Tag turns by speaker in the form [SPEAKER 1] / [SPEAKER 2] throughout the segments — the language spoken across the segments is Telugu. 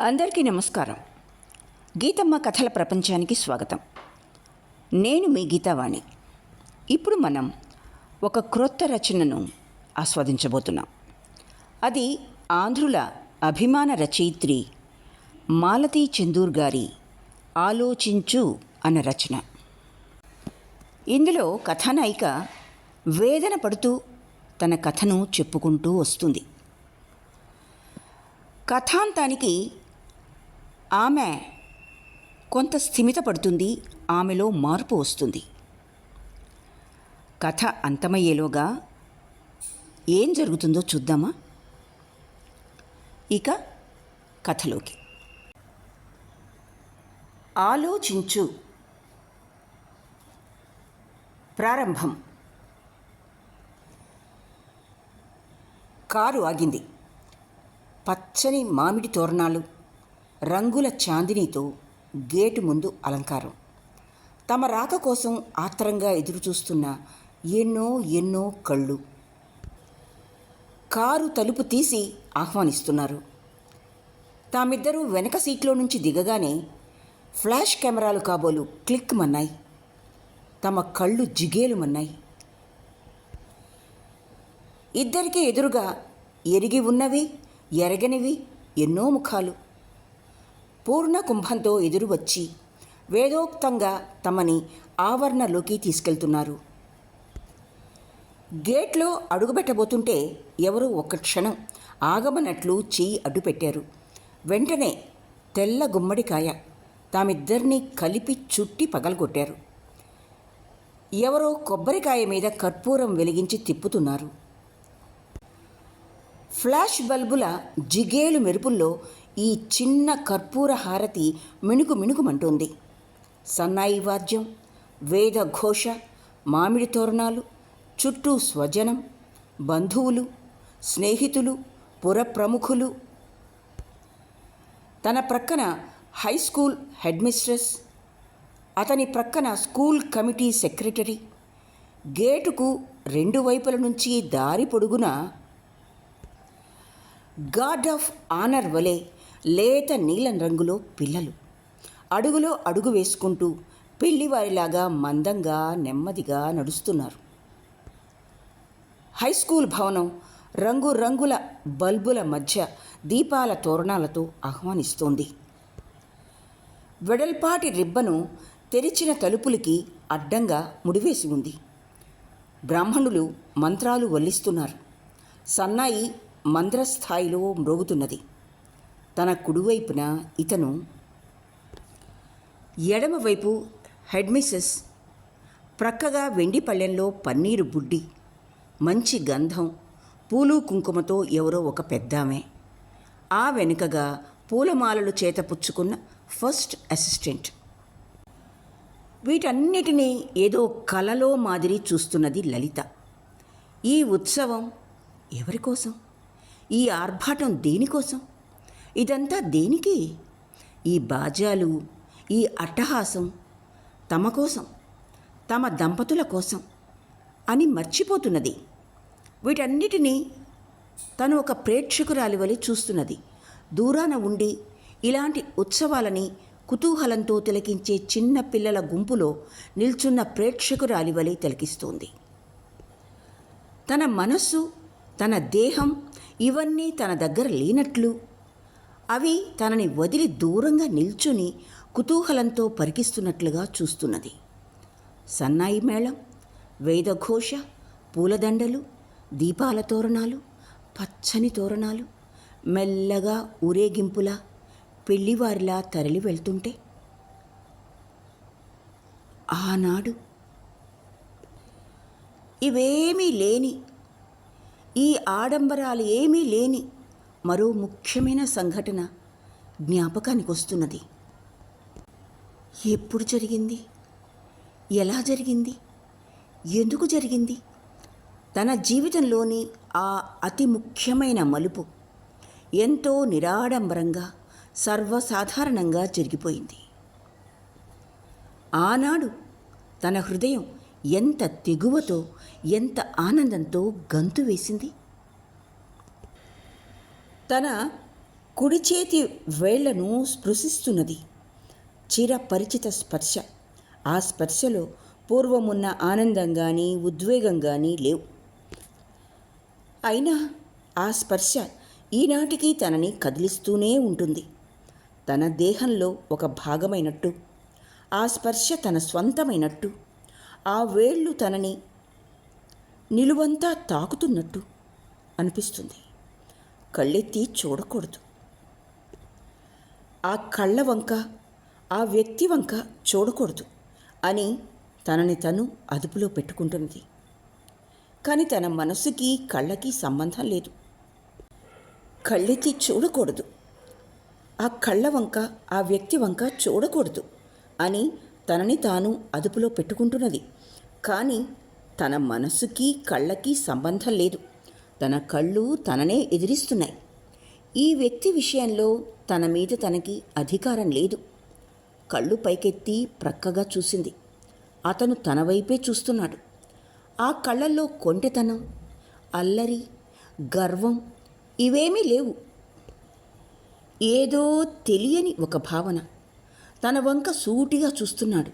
[SPEAKER 1] అందరికీ నమస్కారం. గీతమ్మ కథల ప్రపంచానికి స్వాగతం. నేను మీ గీతావాణి. ఇప్పుడు మనం ఒక క్రొత్త రచనను ఆస్వాదించబోతున్నాం. అది ఆంధ్రుల అభిమాన రచయిత్రి మాలతీ చందూర్ గారి ఆలోచించు అన్న రచన. ఇందులో కథానాయిక వేదన పడుతూ తన కథను చెప్పుకుంటూ వస్తుంది. కథాంతానికి ఆమె కొంత స్థిమితపడుతుంది, ఆమెలో మార్పు వస్తుంది. కథ అంతమయ్యేలోగా ఏం జరుగుతుందో చూద్దామా? ఇక కథలోకి. ఆలోచించు. ప్రారంభం. కారు ఆగింది. పచ్చని మామిడి తోరణాలు, రంగుల చాందినీతో గేటు ముందు అలంకారం. తమ రాక కోసం ఆత్రంగా ఎదురుచూస్తున్న ఎన్నో ఎన్నో కళ్ళు కారు తలుపు తీసి ఆహ్వానిస్తున్నారు. తామిద్దరూ వెనక సీట్లో నుంచి దిగగానే ఫ్లాష్ కెమెరాలు కాబోలు క్లిక్ మన్నాయి. తమ కళ్ళు జిగేలుమన్నాయి. ఇద్దరికీ ఎదురుగా ఎరిగి ఉన్నవి ఎరగనివి ఎన్నో ముఖాలు పూర్ణ కుంభంతో ఎదురు వచ్చి వేదోక్తంగా తమని ఆవరణలోకి తీసుకెళ్తున్నారు. గేట్లో అడుగుపెట్టబోతుంటే ఎవరో ఒక్క క్షణం ఆగమనట్లు చెయ్యి అడ్డుపెట్టారు. వెంటనే తెల్ల గుమ్మడికాయ తామిద్దరినీ కలిపి చుట్టి పగలగొట్టారు. ఎవరో కొబ్బరికాయ మీద కర్పూరం వెలిగించి తిప్పుతున్నారు. ఫ్లాష్ బల్బుల జిగేలు మెరుపుల్లో ఈ చిన్న కర్పూర హారతి మిణుకు మిణుకుమంటోంది. సన్నాయి వాద్యం, వేద ఘోష, మామిడి తోరణాలు, చుట్టూ స్వజనం, బంధువులు, స్నేహితులు, పురప్రముఖులు. తన ప్రక్కన హై స్కూల్ హెడ్ మిస్ట్రెస్, అతని ప్రక్కన స్కూల్ కమిటీ సెక్రటరీ. గేటుకు రెండు వైపుల నుంచి దారి పొడుగున గార్డ్ ఆఫ్ ఆనర్ వలె లేత నీలం రంగులో పిల్లలు అడుగులో అడుగు వేసుకుంటూ పెళ్లివారిలాగా మందంగా నెమ్మదిగా నడుస్తున్నారు. హై స్కూల్ భవనం రంగురంగుల బల్బుల మధ్య దీపాల తోరణాలతో ఆహ్వానిస్తోంది. వెడల్పాటి రిబ్బను తెరిచిన తలుపులకి అడ్డంగా ముడివేసి ఉంది. బ్రాహ్మణులు మంత్రాలు వల్లిస్తున్నారు. సన్నాయి మంద్రస్థాయిలో మ్రోగుతున్నది. తన కుడివైపున ఇతను, ఎడమవైపు హెడ్ మిస్సెస్, ప్రక్కగా వెండి పళ్ళెంలో పన్నీరు బుడ్డి, మంచి గంధం, పూలు కుంకుమతో ఎవరో ఒక పెద్దామె, ఆ వెనుకగా పూలమాలలు చేత పుచ్చుకున్న ఫస్ట్ అసిస్టెంట్. వీటన్నిటినీ ఏదో కలలో మాదిరి చూస్తున్నది లలిత. ఈ ఉత్సవం ఎవరి కోసం? ఈ ఆర్భాటం దేనికోసం? ఇదంతా దేనికి? ఈ బాజాలు, ఈ అట్టహాసం తమ కోసం, తమ దంపతుల కోసం అని మర్చిపోతున్నది. వీటన్నిటినీ తను ఒక ప్రేక్షకురాలి వలె చూస్తున్నది. దూరాన ఉండి ఇలాంటి ఉత్సవాలని కుతూహలంతో తిలకించే చిన్న పిల్లల గుంపులో నిల్చున్న ప్రేక్షకురాలి వలె తిలకిస్తోంది. తన మనస్సు, తన దేహం ఇవన్నీ తన దగ్గర లేనట్లు, అవి తనని వదిలి దూరంగా నిల్చుని కుతూహలంతో పరికిస్తున్నట్లుగా చూస్తున్నది. సన్నాయి మేళం, వేదఘోష, పూలదండలు, దీపాల తోరణాలు, పచ్చని తోరణాలు మెల్లగా ఊరేగింపులా పెళ్లివారిలా తరలి వెళ్తుంటే, ఆనాడు ఇవేమీ లేని, ఈ ఆడంబరాలు ఏమీ లేని మరో ముఖ్యమైన సంఘటన జ్ఞాపకానికి వస్తున్నది. ఎప్పుడు జరిగింది? ఎలా జరిగింది? ఎందుకు జరిగింది? తన జీవితంలోని ఆ అతి ముఖ్యమైన మలుపు ఎంతో నిరాడంబరంగా, సర్వసాధారణంగా జరిగిపోయింది. ఆనాడు తన హృదయం ఎంత తెగువతో, ఎంత ఆనందంతో గంతు వేసింది. తన కుడి చేతి వేళ్లను స్పృశిస్తున్నది. చిరపరిచిత స్పర్శ. ఆ స్పర్శలో పూర్వమున్న ఆనందం కానీ ఉద్వేగం కానీ లేవు. అయినా ఆ స్పర్శ ఈనాటికి తనని కదిలిస్తూనే ఉంటుంది. తన దేహంలో ఒక భాగమైనట్టు, ఆ స్పర్శ తన స్వంతమైనట్టు, ఆ వేళ్ళు తనని నిలువంతా తాకుతున్నట్టు అనిపిస్తుంది. కళ్ళెత్తి చూడకూడదు. ఆ కళ్ళ వంక, ఆ వ్యక్తి వంక చూడకూడదు అని తనని తను అదుపులో పెట్టుకుంటున్నది. కానీ తన మనసుకి కళ్ళకి సంబంధం లేదు. కళ్ళెత్తి చూడకూడదు, ఆ కళ్ళ వంక, ఆ వ్యక్తి వంక చూడకూడదు అని తనని తాను అదుపులో పెట్టుకుంటున్నది. కానీ తన మనసుకి కళ్ళకి సంబంధం లేదు. తన కళ్ళు తననే ఎదిరిస్తున్నాయి. ఈ వ్యక్తి విషయంలో తన మీద తనకి అధికారం లేదు. కళ్ళు పైకెత్తి ప్రక్కగా చూసింది. అతను తన వైపే చూస్తున్నాడు. ఆ కళ్ళల్లో కొంటెతనం, అల్లరి, గర్వం ఇవేమీ లేవు. ఏదో తెలియని ఒక భావన తన వంక సూటిగా చూస్తున్నాడు.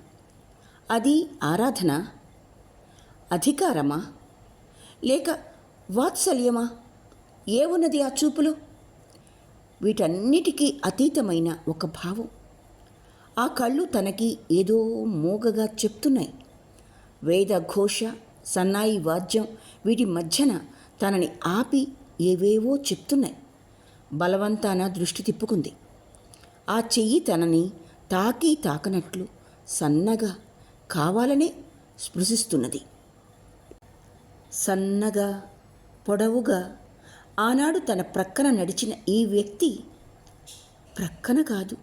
[SPEAKER 1] అది ఆరాధన, అధికారమా, లేక వాత్సల్యమా? ఏమున్నది ఆ చూపులో? వీటన్నిటికీ అతీతమైన ఒక భావం. ఆ కళ్ళు తనకి ఏదో మోగగా చెప్తున్నాయి. వేద ఘోష, సన్నాయి వాద్యం వీటి మధ్యన తనని ఆపి ఏవేవో చెప్తున్నాయి. బలవంతాన దృష్టి తిప్పుకుంది. ఆ చెయ్యి తనని తాకి తాకనట్లు సన్నగా కావాలనే స్పృశిస్తున్నది. సన్నగా, పొడవుగా ఆనాడు తన ప్రక్కన నడిచిన ఈ వ్యక్తి ప్రక్కన కాదు,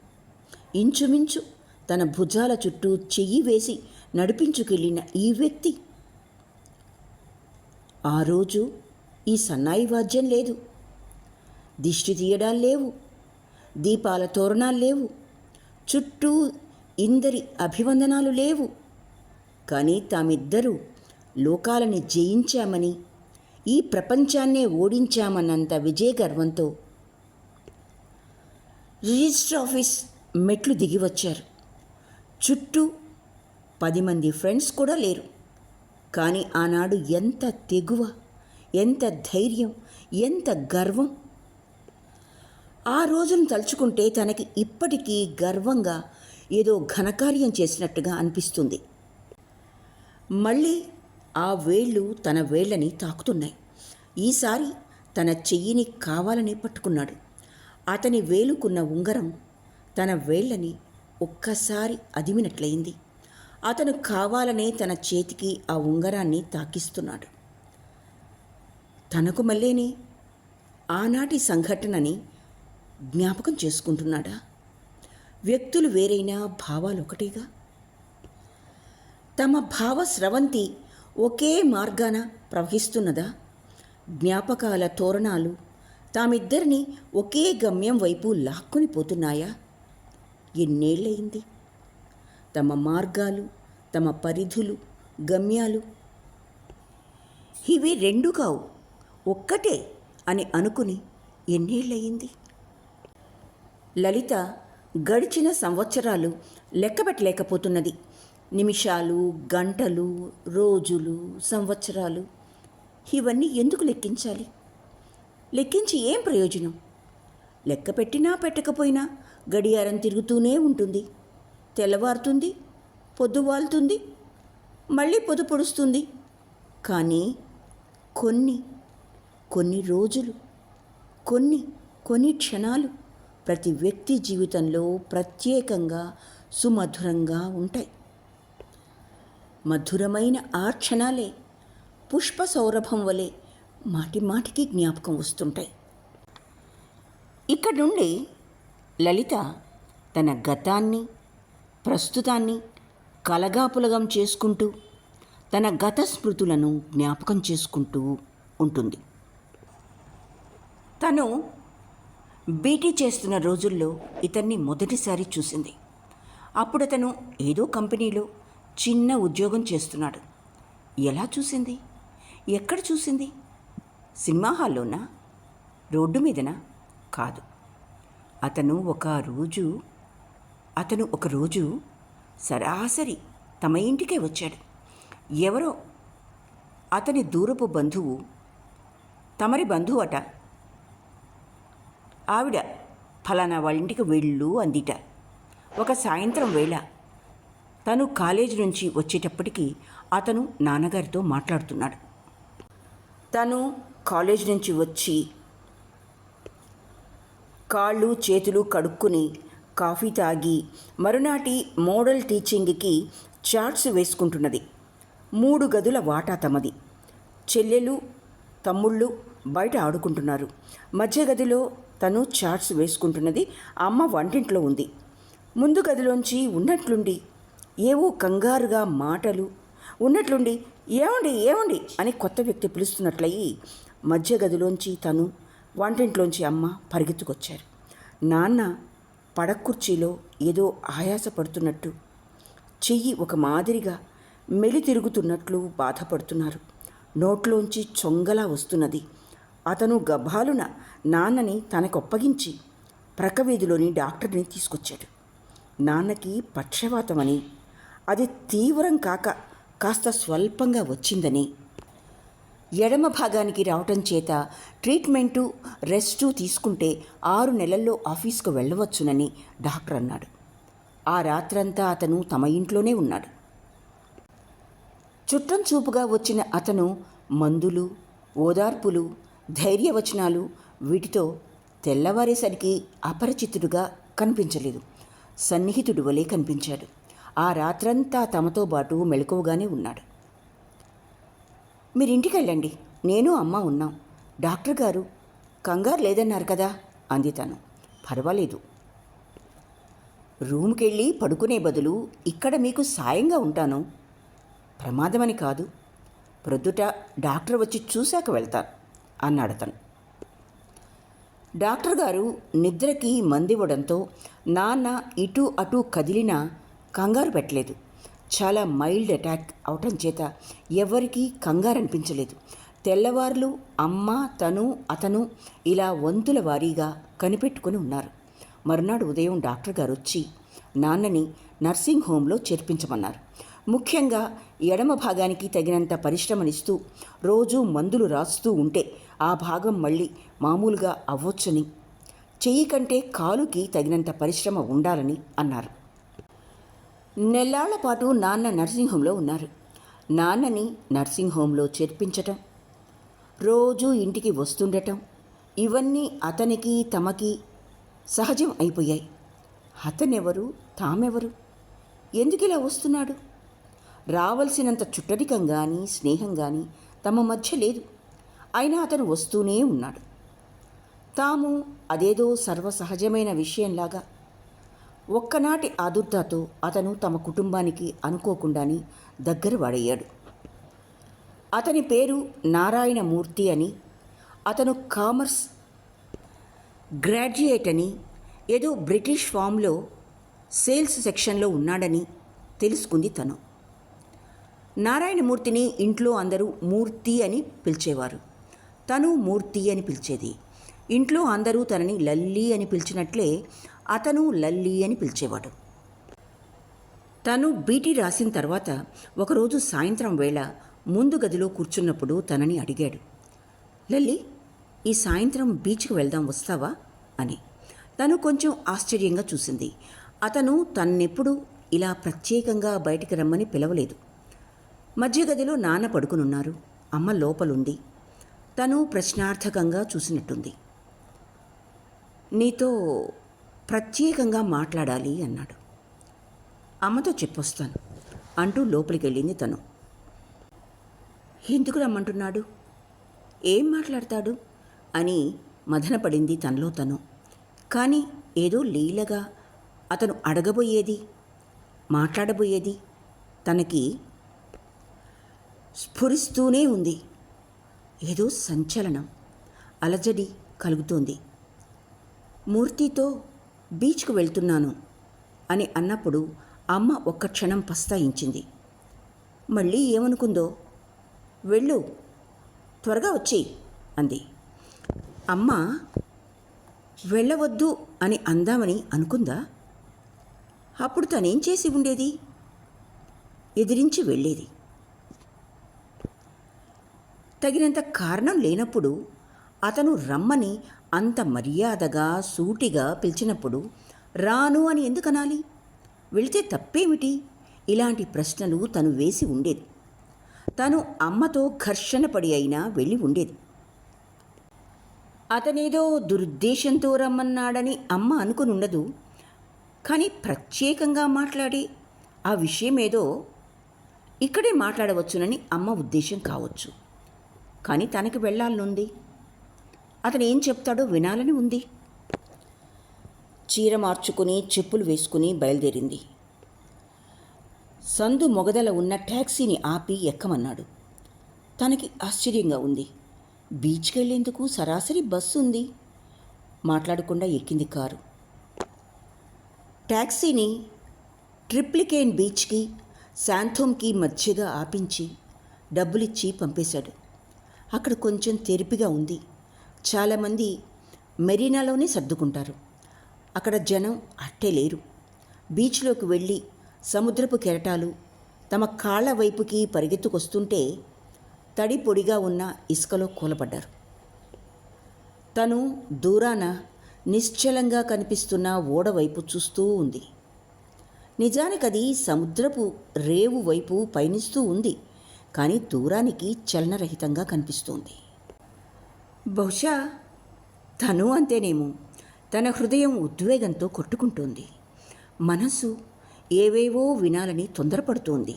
[SPEAKER 1] ఇంచుమించు తన భుజాల చుట్టూ చెయ్యి వేసి నడిపించుకెళ్ళిన ఈ వ్యక్తి. ఆ రోజు ఈ సన్నాయి వాద్యం లేదు, దిష్టి తీయడాలు లేవు, దీపాల తోరణాలు లేవు, చుట్టూ ఇందరి అభివందనాలు లేవు. కానీ తామిద్దరూ లోకాలని జయించామని, ఈ ప్రపంచాన్నే ఓడించామన్నంత విజయగర్వంతో రిజిస్టర్ ఆఫీస్ మెట్లు దిగి వచ్చారు. చుట్టూ 10 మంది ఫ్రెండ్స్ కూడా లేరు. కానీ ఆనాడు ఎంత తెగువ, ఎంత ధైర్యం, ఎంత గర్వం! ఆ రోజును తలుచుకుంటే తనకి ఇప్పటికీ గర్వంగా ఏదో ఘనకార్యం చేసినట్టుగా అనిపిస్తుంది. మళ్ళీ ఆ వేళ్ళు తన వేళ్ళని తాకుతున్నాయి. ఈసారి తన చెయ్యిని కావాలని పట్టుకున్నాడు. అతని వేలుకున్న ఉంగరం తన వేళ్ళని ఒక్కసారి అదిమినట్లయింది. అతను కావాలనే తన చేతికి ఆ ఉంగరాన్ని తాకిస్తున్నాడు. తనకు మళ్ళీనే ఆనాటి సంఘటనని జ్ఞాపకం చేసుకుంటున్నాడా? వ్యక్తులు వేరైనా భావాలు ఒకటేగా. తమ భావ స్రవంతి ఒకే మార్గాన ప్రవహిస్తున్నదా? జ్ఞాపకాల తోరణాలు తామిద్దరిని ఒకే గమ్యం వైపు లాక్కుని పోతున్నాయా? ఎన్నేళ్ళయింది? తమ మార్గాలు, తమ పరిధులు, గమ్యాలు ఇవి రెండు కావు, ఒక్కటే అని అనుకుని ఎన్నేళ్ళయింది? లలిత గడిచిన సంవత్సరాలు లెక్కపెట్టలేకపోతున్నది. నిమిషాలు, గంటలు, రోజులు, సంవత్సరాలు ఇవన్నీ ఎందుకు లెక్కించాలి? లెక్కించి ఏం ప్రయోజనం? లెక్క పెట్టినా పెట్టకపోయినా గడియారం తిరుగుతూనే ఉంటుంది. తెల్లవారుతుంది, పొద్దువాలుతుంది, మళ్ళీ పొద్దు పొడుస్తుంది. కానీ కొన్ని రోజులు, కొన్ని క్షణాలు ప్రతి వ్యక్తి జీవితంలో ప్రత్యేకంగా సుమధురంగా ఉంటాయి. మధురమైన ఆ క్షణాలే పుష్ప సౌరభం వలె మాటిమాటికి జ్ఞాపకం వస్తుంటాయి. ఇక్కడి నుండి లలిత తన గతాన్ని, ప్రస్తుతాన్ని కలగాపులగం చేసుకుంటూ తన గత స్మృతులను జ్ఞాపకం చేసుకుంటూ ఉంటుంది. తను బీటీ చేస్తున్న రోజుల్లో ఇతన్ని మొదటిసారి చూసింది. అప్పుడు అతను ఏదో కంపెనీలో చిన్న ఉద్యోగం చేస్తున్నాడు. ఎలా చూసింది? ఎక్కడ చూసింది? సినిమా హాల్లోనా? రోడ్డు మీదనా? కాదు, అతను ఒకరోజు సరాసరి తమ ఇంటికే వచ్చాడు. ఎవరో అతని దూరపు బంధువు, తమరి బంధువు అట, ఆవిడ ఫలానా వాళ్ళ ఇంటికి వెళ్ళు అందిట. ఒక సాయంత్రం వేళ తను కాలేజీ నుంచి వచ్చేటప్పటికి అతను నాన్నగారితో మాట్లాడుతున్నాడు. తను కాలేజీ నుంచి వచ్చి కాళ్ళు చేతులు కడుక్కుని కాఫీ తాగి మరునాటి మోడల్ టీచింగ్కి చార్ట్స్ వేసుకుంటున్నది. 3 గదుల వాటా తమది. చెల్లెలు తమ్ముళ్ళు బయట ఆడుకుంటున్నారు. మధ్య గదిలో తను చార్ట్స్ వేసుకుంటున్నది. అమ్మ వంటింట్లో ఉంది. ముందు గదిలోంచి ఉన్నట్లుండి ఏవో కంగారుగా మాటలు, ఉన్నట్లుండి ఏమండి ఏమండి అని కొత్త వ్యక్తి పిలుస్తున్నట్లయి మధ్య గదిలోంచి తను, వంటింట్లోంచి అమ్మ పరిగెత్తుకొచ్చారు. నాన్న పడకుర్చీలో ఏదో ఆయాసపడుతున్నట్టు, చెయ్యి ఒక మాదిరిగా మెలి తిరుగుతున్నట్లు బాధపడుతున్నారు. నోట్లోంచి చొంగలా వస్తున్నది. అతను గభాలున నాన్నని తనకొప్పగించి ప్రక్కవీధిలోని డాక్టర్ని తీసుకొచ్చాడు. నాన్నకి పక్షవాతమని, అది తీవ్రం కాక కాస్త స్వల్పంగా వచ్చిందని, ఎడమ భాగానికి రావటం చేత ట్రీట్మెంటు రెస్టు తీసుకుంటే 6 నెలల్లో ఆఫీస్కు వెళ్ళవచ్చునని డాక్టర్ అన్నాడు. ఆ రాత్రంతా అతను తమ ఇంట్లోనే ఉన్నాడు. చుట్టం చూపుగా వచ్చిన అతను మందులు, ఓదార్పులు, ధైర్యవచనాలు వీటితో తెల్లవారేసరికి అపరిచితుడుగా కనిపించలేదు. సన్నిహితుడు వలె కనిపించాడు. ఆ రాత్రంతా తమతో పాటు మెలకువగానే ఉన్నాడు. మీరింటికి వెళ్ళండి, నేను అమ్మ ఉన్నాం. డాక్టర్ గారు కంగారు లేదన్నారు కదా అంది తను. పర్వాలేదు, రూమ్కి వెళ్ళి పడుకునే బదులు ఇక్కడ మీకు సాయంగా ఉంటాను. ప్రమాదమని కాదు, ప్రొద్దుట డాక్టర్ వచ్చి చూశాక వెళ్తాను అన్నాడు అతను. డాక్టర్ గారు నిద్రకి మందివ్వడంతో నాన్న ఇటు అటు కదిలినా కంగారు పెట్టలేదు. చాలా మైల్డ్ అటాక్ అవటం చేత ఎవరికీ కంగారు అనిపించలేదు. తెల్లవార్లు అమ్మ, అతను ఇలా వంతుల వారీగా కనిపెట్టుకుని ఉన్నారు. మరునాడు ఉదయం డాక్టర్ గారు వచ్చి నాన్నని నర్సింగ్ హోంలో చేర్పించమన్నారు. ముఖ్యంగా ఎడమ భాగానికి తగినంత పరిశ్రమనిస్తూ రోజూ మందులు రాస్తూ ఉంటే ఆ భాగం మళ్ళీ మామూలుగా అవ్వొచ్చని, చెయ్యి కంటే కాలుకి తగినంత పరిశ్రమ ఉండాలని అన్నారు. నెల్లాళ్ల పాటు నాన్న నర్సింగ్ హోంలో ఉన్నారు. నాన్నని నర్సింగ్ హోంలో చేర్పించటం, రోజూ ఇంటికి వస్తుండటం, ఇవన్నీ అతనికి తమకి సహజం అయిపోయాయి. అతనెవరు, తామెవరు, ఎందుకిలా వస్తున్నాడు? రావలసినంత చుట్టరికం కానీ స్నేహం కానీ తమ మధ్య లేదు. అయినా అతను వస్తూనే ఉన్నాడు. తాము అదేదో సర్వసహజమైన విషయంలాగా. ఒక్కనాటి ఆదుర్దాతో అతను తమ కుటుంబానికి అనుకోకుండానే దగ్గర వాడయ్యాడు. అతని పేరు నారాయణమూర్తి అని, అతను కామర్స్ గ్రాడ్యుయేట్ అని, ఏదో బ్రిటిష్ ఫామ్లో సేల్స్ సెక్షన్లో ఉన్నాడని తెలుసుకుంది తను. నారాయణమూర్తిని ఇంట్లో అందరూ మూర్తి అని పిలిచేవారు. తను మూర్తి అని పిలిచేది. ఇంట్లో అందరూ తనని లల్లి అని పిలిచినట్లే అతను లల్లి అని పిలిచేవాడు. తను బీటీ రాసిన తర్వాత ఒకరోజు సాయంత్రం వేళ ముందు గదిలో కూర్చున్నప్పుడు తనని అడిగాడు, లల్లి, ఈ సాయంత్రం బీచ్కి వెళ్దాం, వస్తావా అని. తను కొంచెం ఆశ్చర్యంగా చూసింది. అతను తన్నెప్పుడు ఇలా ప్రత్యేకంగా బయటికి రమ్మని పిలవలేదు. మధ్య గదిలో నాన్న పడుకునున్నారు, అమ్మ లోపలుంది. తను ప్రశ్నార్థకంగా చూసినట్టుంది. నీతో ప్రత్యేకంగా మాట్లాడాలి అన్నాడు. అమ్మతో చెప్పొస్తాను అంటూ లోపలికి వెళ్ళింది తను. ఎందుకు రమ్మంటున్నాడు, ఏం మాట్లాడతాడు అని మదనపడింది తనలో తను. కానీ ఏదో లీలగా అతను అడగబోయేది, మాట్లాడబోయేది తనకి స్ఫురిస్తూనే ఉంది. ఏదో సంచలనం, అలజడి కలుగుతోంది. మూర్తితో బీచ్కు వెళ్తున్నాను అని అన్నప్పుడు అమ్మ ఒక్క క్షణం పస్తాయించింది. మళ్ళీ ఏమనుకుందో, వెళ్ళు, త్వరగా వచ్చి అంది. అమ్మ వెళ్ళవద్దు అని అందామని అనుకుందా? అప్పుడు తనేం చేసి ఉండేది? ఎదిరించి వెళ్ళేది. తగినంత కారణం లేనప్పుడు అతను రమ్మని అంత మర్యాదగా సూటిగా పిలిచినప్పుడు రాను అని ఎందుకు అనాలి? వెళితే తప్పేమిటి? ఇలాంటి ప్రశ్నలు తను వేసి ఉండేది. తను అమ్మతో ఘర్షణ పడి అయినా వెళ్ళి ఉండేది. అతనేదో దురుద్దేశంతో రమ్మన్నాడని అమ్మ అనుకుని ఉండదు. కానీ ప్రత్యేకంగా మాట్లాడి ఆ విషయమేదో ఇక్కడే మాట్లాడవచ్చునని అమ్మ ఉద్దేశం కావచ్చు. కానీ తనకి వెళ్ళాలనుంది. అతను ఏం చెప్తాడో వినాలని ఉంది. చీర మార్చుకుని చెప్పులు వేసుకుని బయలుదేరింది. సందు మొగదల ఉన్న ట్యాక్సీని ఆపి ఎక్కమన్నాడు. తనకి ఆశ్చర్యంగా ఉంది. బీచ్కి వెళ్ళేందుకు సరాసరి బస్సు ఉంది. మాట్లాడకుండా ఎక్కింది కారు. ట్యాక్సీని ట్రిప్లికేన్ బీచ్కి శాంథోమ్కి మధ్యగా ఆపించి డబ్బులిచ్చి పంపేశాడు. అక్కడ కొంచెం తెరిపిగా ఉంది. చాలామంది మెరీనాలోనే సర్దుకుంటారు. అక్కడ జనం అట్టే లేరు. బీచ్లోకి వెళ్ళి సముద్రపు కెరటాలు తమ కాళ్ల వైపుకి పరిగెత్తుకొస్తుంటే తడి పొడిగా ఉన్న ఇసుకలో కూలబడ్డారు. తను దూరాన నిశ్చలంగా కనిపిస్తున్న ఓడవైపు చూస్తూ ఉంది. నిజానికది సముద్రపు రేవు వైపు పయనిస్తూ ఉంది. కానీ దూరానికి చలనరహితంగా కనిపిస్తోంది. బహుశా తను అంతేనేమో. తన హృదయం ఉద్వేగంతో కొట్టుకుంటోంది. మనసు ఏవేవో వినాలని తొందరపడుతోంది.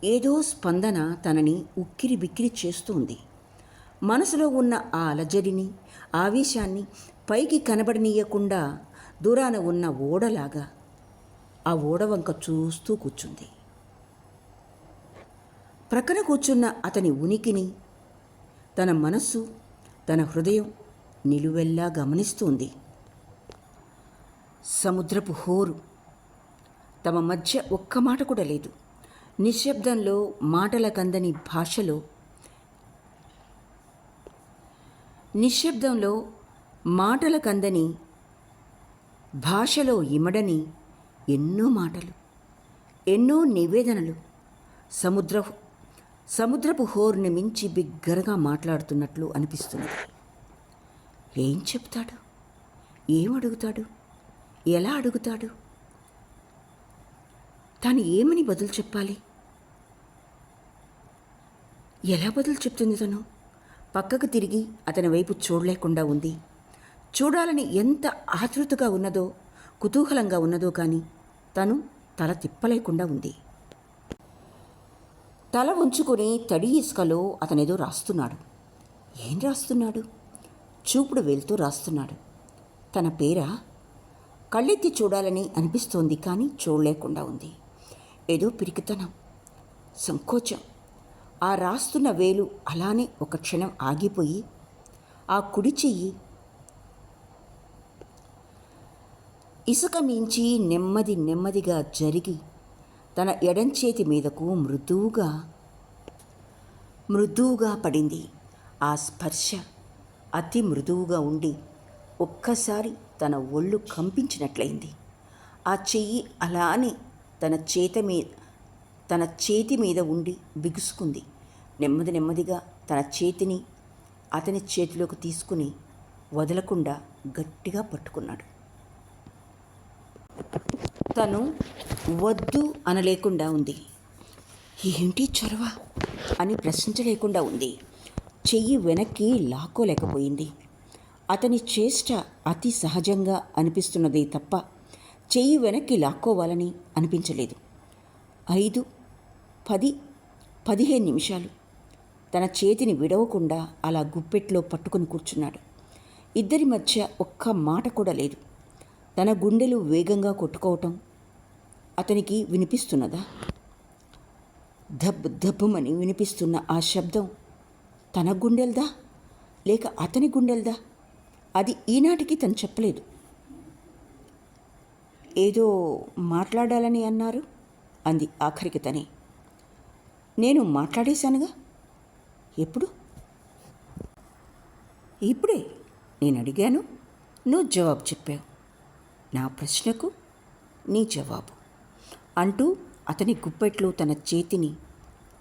[SPEAKER 1] ఏదో స్పందన తనని ఉక్కిరి బిక్కిరి చేస్తోంది. మనసులో ఉన్న ఆ అలజడిని, ఆవేశాన్ని పైకి కనబడనీయకుండా దూరాన ఉన్న ఓడలాగా ఆ ఓడవంక చూస్తూ కూర్చుంది. ప్రక్కన కూర్చున్న అతని ఉనికిని తన మనస్సు, తన హృదయం నిలువెల్లా గమనిస్తుంది. సముద్రపు హోరు. తమ మధ్య ఒక్క మాట కూడా లేదు. నిశ్శబ్దంలో, మాటల కందని భాషలో, నిశ్శబ్దంలో మాటల కందని భాషలో ఇమడని ఎన్నో మాటలు, ఎన్నో నివేదనలు. సముద్రపు హోరుని మించి బిగ్గరగా మాట్లాడుతున్నట్లు అనిపిస్తున్నది. ఏం చెప్తాడు? ఏం అడుగుతాడు? ఎలా అడుగుతాడు? తాను ఏమని బదులు చెప్పాలి? ఎలా బదులు చెప్తుంది తను? పక్కకు తిరిగి అతని వైపు చూడలేకుండా ఉంది. చూడాలని ఎంత ఆతృతగా ఉన్నదో, కుతూహలంగా ఉన్నదో కానీ తను తల తిప్పలేకుండా ఉంది. తల ఉంచుకొని తడి ఇసుకలో అతనేదో రాస్తున్నాడు. ఏం రాస్తున్నాడు? చూపుడు వేలుతో రాస్తున్నాడు. తన పేరా? కళ్ళెత్తి చూడాలని అనిపిస్తోంది కానీ చూడలేకుండా ఉంది. ఏదో పిరికితనం, సంకోచం. ఆ రాస్తున్న వేలు అలానే ఒక క్షణం ఆగిపోయి ఆ కుడి చెయ్యి ఇసుక మించి నెమ్మదిగా జరిగి తన ఎడంచేతి మీదకు మృదువుగా పడింది. ఆ స్పర్శ అతి మృదువుగా ఉండి ఒక్కసారి తన ఒళ్ళు కంపించినట్లయింది. ఆ చెయ్యి అలానే తన చేతి మీద ఉండి బిగుసుకుంది. నెమ్మదిగా తన చేతిని అతని చేతిలోకి తీసుకుని వదలకుండా గట్టిగా పట్టుకున్నాడు. తను వద్దు అనలేకుండా ఉంది. ఏంటి చొరవ అని ప్రశ్నించలేకుండా ఉంది. చెయ్యి వెనక్కి లాక్కోలేకపోయింది. అతని చేష్ట అతి సహజంగా అనిపిస్తున్నదే తప్ప చెయ్యి వెనక్కి లాక్కోవాలని అనిపించలేదు. 5, 10, 15 నిమిషాలు తన చేతిని విడవకుండా అలా గుప్పెట్లో పట్టుకుని కూర్చున్నాడు. ఇద్దరి మధ్య ఒక్క మాట కూడా లేదు. తన గుండెలు వేగంగా కొట్టుకోవటం అతనికి వినిపిస్తున్నదా? దబ్బుమని వినిపిస్తున్న ఆ శబ్దం తన గుండెల్దా లేక అతని గుండెల్దా? అది ఈనాటికి తను చెప్పలేదు. ఏదో మాట్లాడాలని అన్నారు అంది ఆఖరికి తనే. నేను మాట్లాడేశానుగా. ఎప్పుడు? ఇప్పుడే నేను అడిగాను. నువ్వు జవాబు చెప్పావు, నా ప్రశ్నకు నీ జవాబు అంటూ అతని గుప్పెట్లో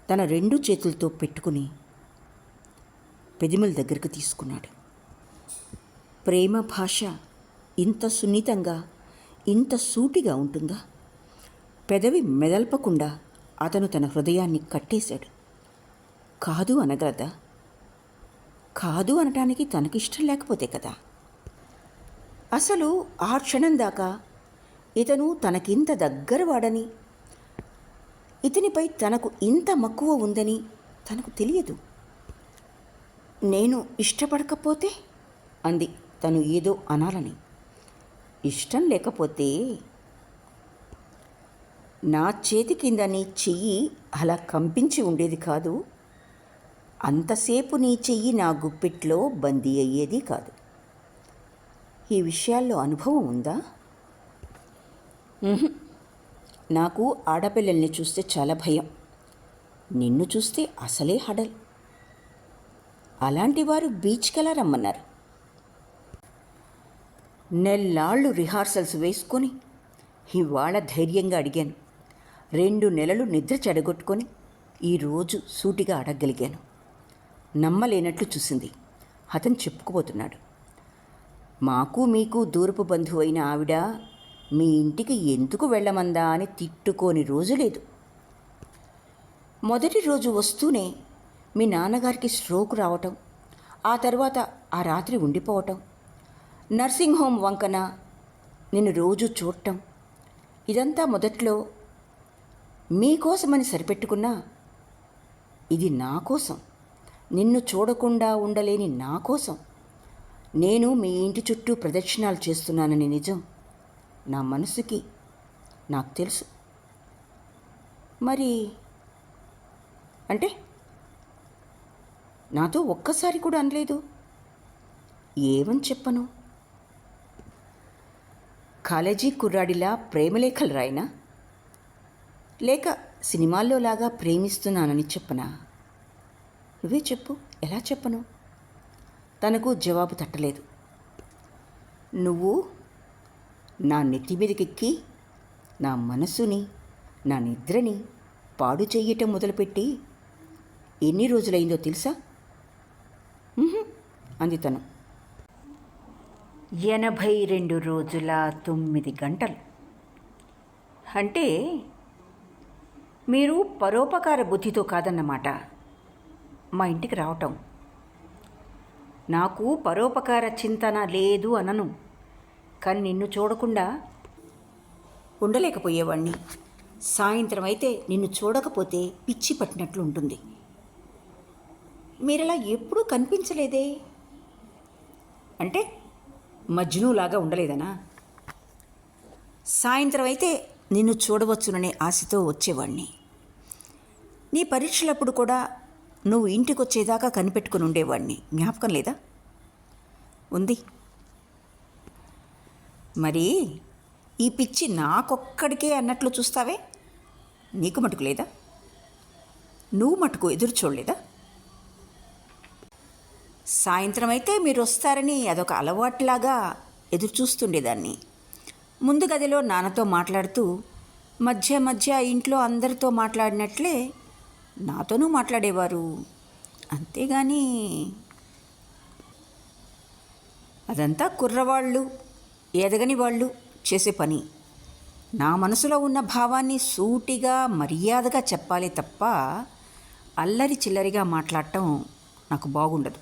[SPEAKER 1] తన 2 చేతులతో పెట్టుకుని పెదిమల దగ్గరకు తీసుకున్నాడు. ప్రేమ భాష ఇంత సున్నితంగా, ఇంత సూటిగా ఉంటుందా? పెదవి మెదల్పకుండా అతను తన హృదయాన్ని కట్టేశాడు. కాదు అనగలదా? కాదు అనటానికి తనకిష్టం లేకపోతే కదా. అసలు ఆ క్షణం దాకా ఇతను తనకింత దగ్గరవాడని, ఇతనిపై తనకు ఇంత మక్కువ ఉందని తనకు తెలియదు. నేను ఇష్టపడకపోతే అంది తను ఏదో అనాలని. ఇష్టం లేకపోతే నా చేతి కింద నీ చెయ్యి అలా కంపించి ఉండేది కాదు, అంతసేపు నీ చెయ్యి నా గుప్పిట్లో బందీ అయ్యేది కాదు. ఈ విషయాల్లో అనుభవం ఉందా? నాకు ఆడపిల్లల్ని చూస్తే చాలా భయం. నిన్ను చూస్తే అసలే హడల్. అలాంటి వారు బీచ్కి ఎలా రమ్మన్నారు? నెల్లాళ్ళు రిహార్సల్స్ వేసుకొని ఇవాళ ధైర్యంగా అడిగాను. 2 నెలలు నిద్ర చెడగొట్టుకొని ఈరోజు సూటిగా అడగగలిగాను. నమ్మలేనట్లు చూసింది. అతను చెప్పుకుపోతున్నాడు. మాకు మీకు దూరపు బంధువైన ఆవిడ మీ ఇంటికి ఎందుకు వెళ్ళమందా అని తిట్టుకోని రోజు లేదు. మొదటి రోజు వస్తూనే మీ నాన్నగారికి స్ట్రోక్ రావటం, ఆ తర్వాత ఆ రాత్రి ఉండిపోవటం, నర్సింగ్ హోమ్ వంకన నిన్ను రోజు చూడటం, ఇదంతా మొదట్లో మీకోసమని సరిపెట్టుకున్నా ఇది నా కోసం, నిన్ను చూడకుండా ఉండలేని నా కోసం. నేను మీ ఇంటి చుట్టూ ప్రదక్షిణాలు చేస్తున్నానని నిజం నా మనసుకి నాకు తెలుసు. మరి అంటే నాతో ఒక్కసారి కూడా అనలేదు. ఏమని చెప్పను? కాలేజీ కుర్రాడిలా ప్రేమలేఖలు రాయనా? లేక సినిమాల్లో లాగా ప్రేమిస్తున్నానని చెప్పనా? నువ్వే చెప్పు, ఎలా చెప్పను? తనకు జవాబు తట్టలేదు. నువ్వు నా నెత్తి మీదకెక్కి నా మనసుని, నా నిద్రని పాడు చెయ్యటం మొదలుపెట్టి ఎన్ని రోజులైందో తెలుసా? అంది తను. 82 రోజుల 9 గంటలు. అంటే మీరు పరోపకార బుద్ధితో కాదన్నమాట మా ఇంటికి రావటం. నాకు పరోపకార చింతన లేదు అనను, కానీ నిన్ను చూడకుండా ఉండలేకపోయేవాణ్ణి. సాయంత్రం అయితే నిన్ను చూడకపోతే పిచ్చి పట్టినట్లు ఉంటుంది. మీరలా ఎప్పుడూ కనిపించలేదే. అంటే మజ్నులాగా ఉండలేదనా? సాయంత్రం అయితే నిన్ను చూడవచ్చుననే ఆశతో వచ్చేవాణ్ణి. నీ పరీక్షలప్పుడు కూడా నువ్వు ఇంటికి వచ్చేదాకా కనిపెట్టుకుని ఉండేవాడిని. జ్ఞాపకం లేదా? ఉంది. మరి ఈ పిచ్చి నాకొక్కడికే అన్నట్లు చూస్తావే, నీకు మటుకు లేదా? నువ్వు మటుకు ఎదురు చూడలేదా? సాయంత్రం అయితే మీరు వస్తారని అదొక అలవాట్లాగా ఎదురు చూస్తుండేదాన్ని. ముందు గదిలో నాన్నతో మాట్లాడుతూ మధ్య మధ్య ఇంట్లో అందరితో మాట్లాడినట్లే నాతోనూ మాట్లాడేవారు. అంతేగాని అదంతా కుర్రవాళ్ళు, ఎదగని వాళ్ళు చేసే పని. నా మనసులో ఉన్న భావాన్ని సూటిగా మర్యాదగా చెప్పాలి తప్ప అల్లరి చిల్లరిగా మాట్లాడటం నాకు బాగుండదు.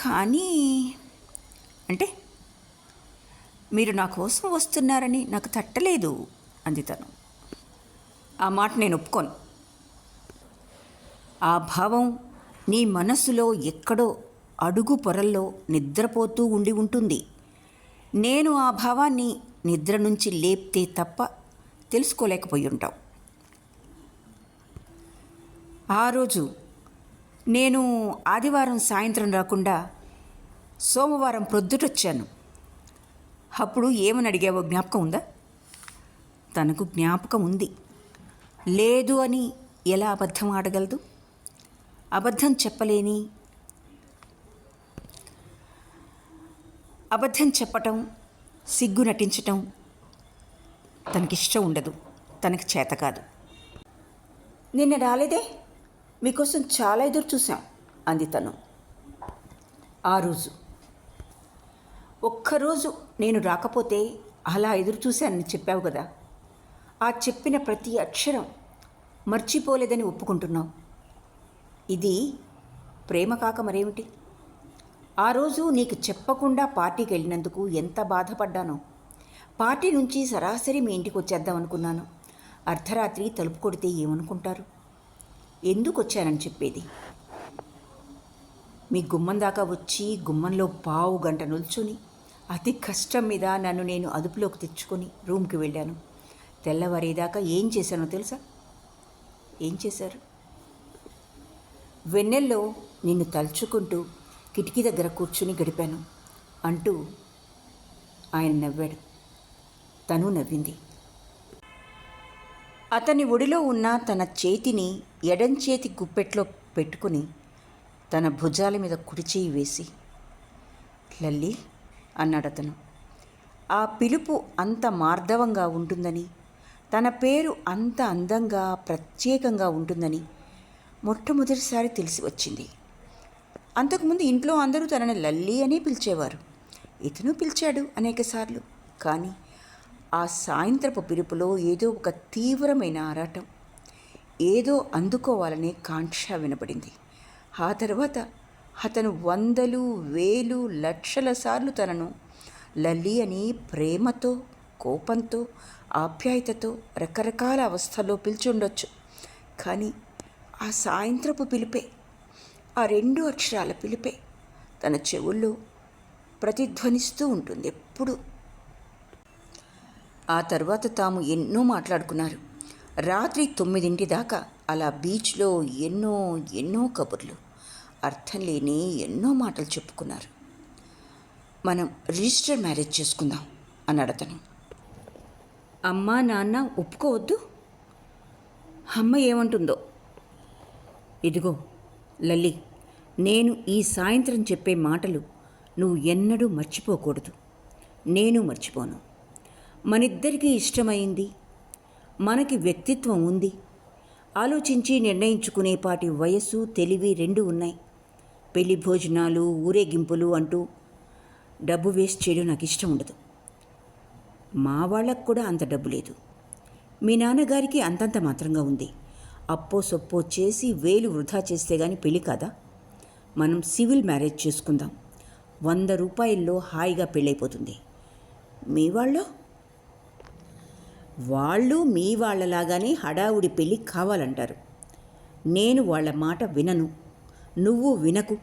[SPEAKER 1] కానీ అంటే మీరు నా కోసం వస్తున్నారని నాకు తట్టలేదు అంది తను. ఆ మాట నేను ఒప్పుకోను. ఆ భావం నీ మనస్సులో ఎక్కడో అడుగు పొరల్లో నిద్రపోతూ ఉండి ఉంటుంది. నేను ఆ భావాన్ని నిద్ర నుంచి లేపితే తప్ప తెలుసుకోలేకపోయి ఉంటావు. ఆ రోజు నేను ఆదివారం సాయంత్రం రాకుండా సోమవారం ప్రొద్దుటొచ్చాను. అప్పుడు ఏమని అడిగావో జ్ఞాపకం ఉందా? తనకు జ్ఞాపకం ఉంది. లేదు అని ఎలా అబద్ధం ఆడగలదు? అబద్ధం చెప్పలేని అబద్ధం చెప్పటం, సిగ్గు నటించటం తనకిష్టం ఉండదు, తనకి చేత కాదు. నిన్న రాలేదే, మీకోసం చాలా ఎదురు చూశాం అంది తను. ఆ రోజు ఒక్కరోజు నేను రాకపోతే అలా ఎదురు చూశానని చెప్పావు కదా, ఆ చెప్పిన ప్రతి అక్షరం మర్చిపోలేదని ఒప్పుకుంటున్నావు. ఇది ప్రేమ కాక మరేమిటి? ఆ రోజు నీకు చెప్పకుండా పార్టీకి వెళ్ళినందుకు ఎంత బాధపడ్డానో. పార్టీ నుంచి సరాసరి మీ ఇంటికి వచ్చేద్దాం అనుకున్నాను. అర్ధరాత్రి తలుపు కొడితే ఏమనుకుంటారు? ఎందుకు వచ్చానని చెప్పేది? మీ గుమ్మం దాకా వచ్చి గుమ్మంలో పావు గంట నిల్చుని అతి కష్టం మీద నన్ను నేను అదుపులోకి తెచ్చుకొని రూమ్కి వెళ్ళాను. తెల్లవారేదాకా ఏం చేశానో తెలుసా? ఏం చేశారు? వెన్నెల్లో నిన్ను తలుచుకుంటూ కిటికీ దగ్గర కూర్చుని గడిపాను అంటూ ఆయన నవ్వాడు. తను నవ్వింది. అతని ఒడిలో ఉన్న తన చేతిని ఎడంచేతి గుప్పెట్లో పెట్టుకుని తన భుజాల మీద కుడిచేయి వేసి, లల్లి అన్నాడతను. ఆ పిలుపు అంత మార్దవంగా ఉంటుందని, తన పేరు అంత అందంగా ప్రత్యేకంగా ఉంటుందని మొట్టమొదటిసారి తెలిసి వచ్చింది. అంతకుముందు ఇంట్లో అందరూ తనని లల్లి అనే పిలిచేవారు. ఇతను పిలిచాడు అనేకసార్లు. కానీ ఆ సాయంత్రపు పిలుపులో ఏదో ఒక తీవ్రమైన ఆరాటం, ఏదో అందుకోవాలనే కాంక్ష వినపడింది. ఆ తర్వాత అతను వందలు, వేలు, లక్షల సార్లు తనను లల్లి అని ప్రేమతో, కోపంతో, ఆప్యాయతతో రకరకాల అవస్థల్లో పిలిచుండొచ్చు. కానీ ఆ సాయంత్రపు పిలిపే, ఆ 2 అక్షరాల పిలిపే తన చెవుల్లో ప్రతిధ్వనిస్తూ ఉంటుంది ఎప్పుడు. ఆ తర్వాత తాము ఎన్నో మాట్లాడుకున్నారు. రాత్రి 9 దాకా అలా బీచ్లో ఎన్నో ఎన్నో కబుర్లు, అర్థం లేని ఎన్నో మాటలు చెప్పుకున్నారు. మనం రిజిస్టర్ మ్యారేజ్ చేసుకుందాం అన్నాడు అతను. అమ్మా నాన్న ఒప్పుకోవద్దు. అమ్మ ఏమంటుందో? ఇదిగో లల్లి, నేను ఈ సాయంత్రం చెప్పే మాటలు నువ్వు ఎన్నడూ మర్చిపోకూడదు. నేను మర్చిపోను. మనిద్దరికీ ఇష్టమైంది, మనకి వ్యక్తిత్వం ఉంది, ఆలోచించి నిర్ణయించుకునేపాటి వయస్సు, తెలివి 2 ఉన్నాయి. పెళ్లి భోజనాలు, ఊరేగింపులు అంటూ డబ్బు వేస్ట్ చేయడం నాకు ఇష్టం ఉండదు. మా వాళ్ళకు కూడా అంత డబ్బు లేదు. మీ నాన్నగారికి అంతంత మాత్రంగా ఉంది. అప్పో సొప్పో చేసి వేలు వృధా చేస్తే గాని పెళ్ళి కాదా? మనం సివిల్ మ్యారేజ్ చేసుకుందాం. 100 రూపాయల్లో హాయిగా పెళ్ళైపోతుంది. మీ వాళ్ళు మీ వాళ్ళలాగానే హడావుడి పెళ్ళి కావాలంటారు. నేను వాళ్ళ మాట వినను, నువ్వు వినకు.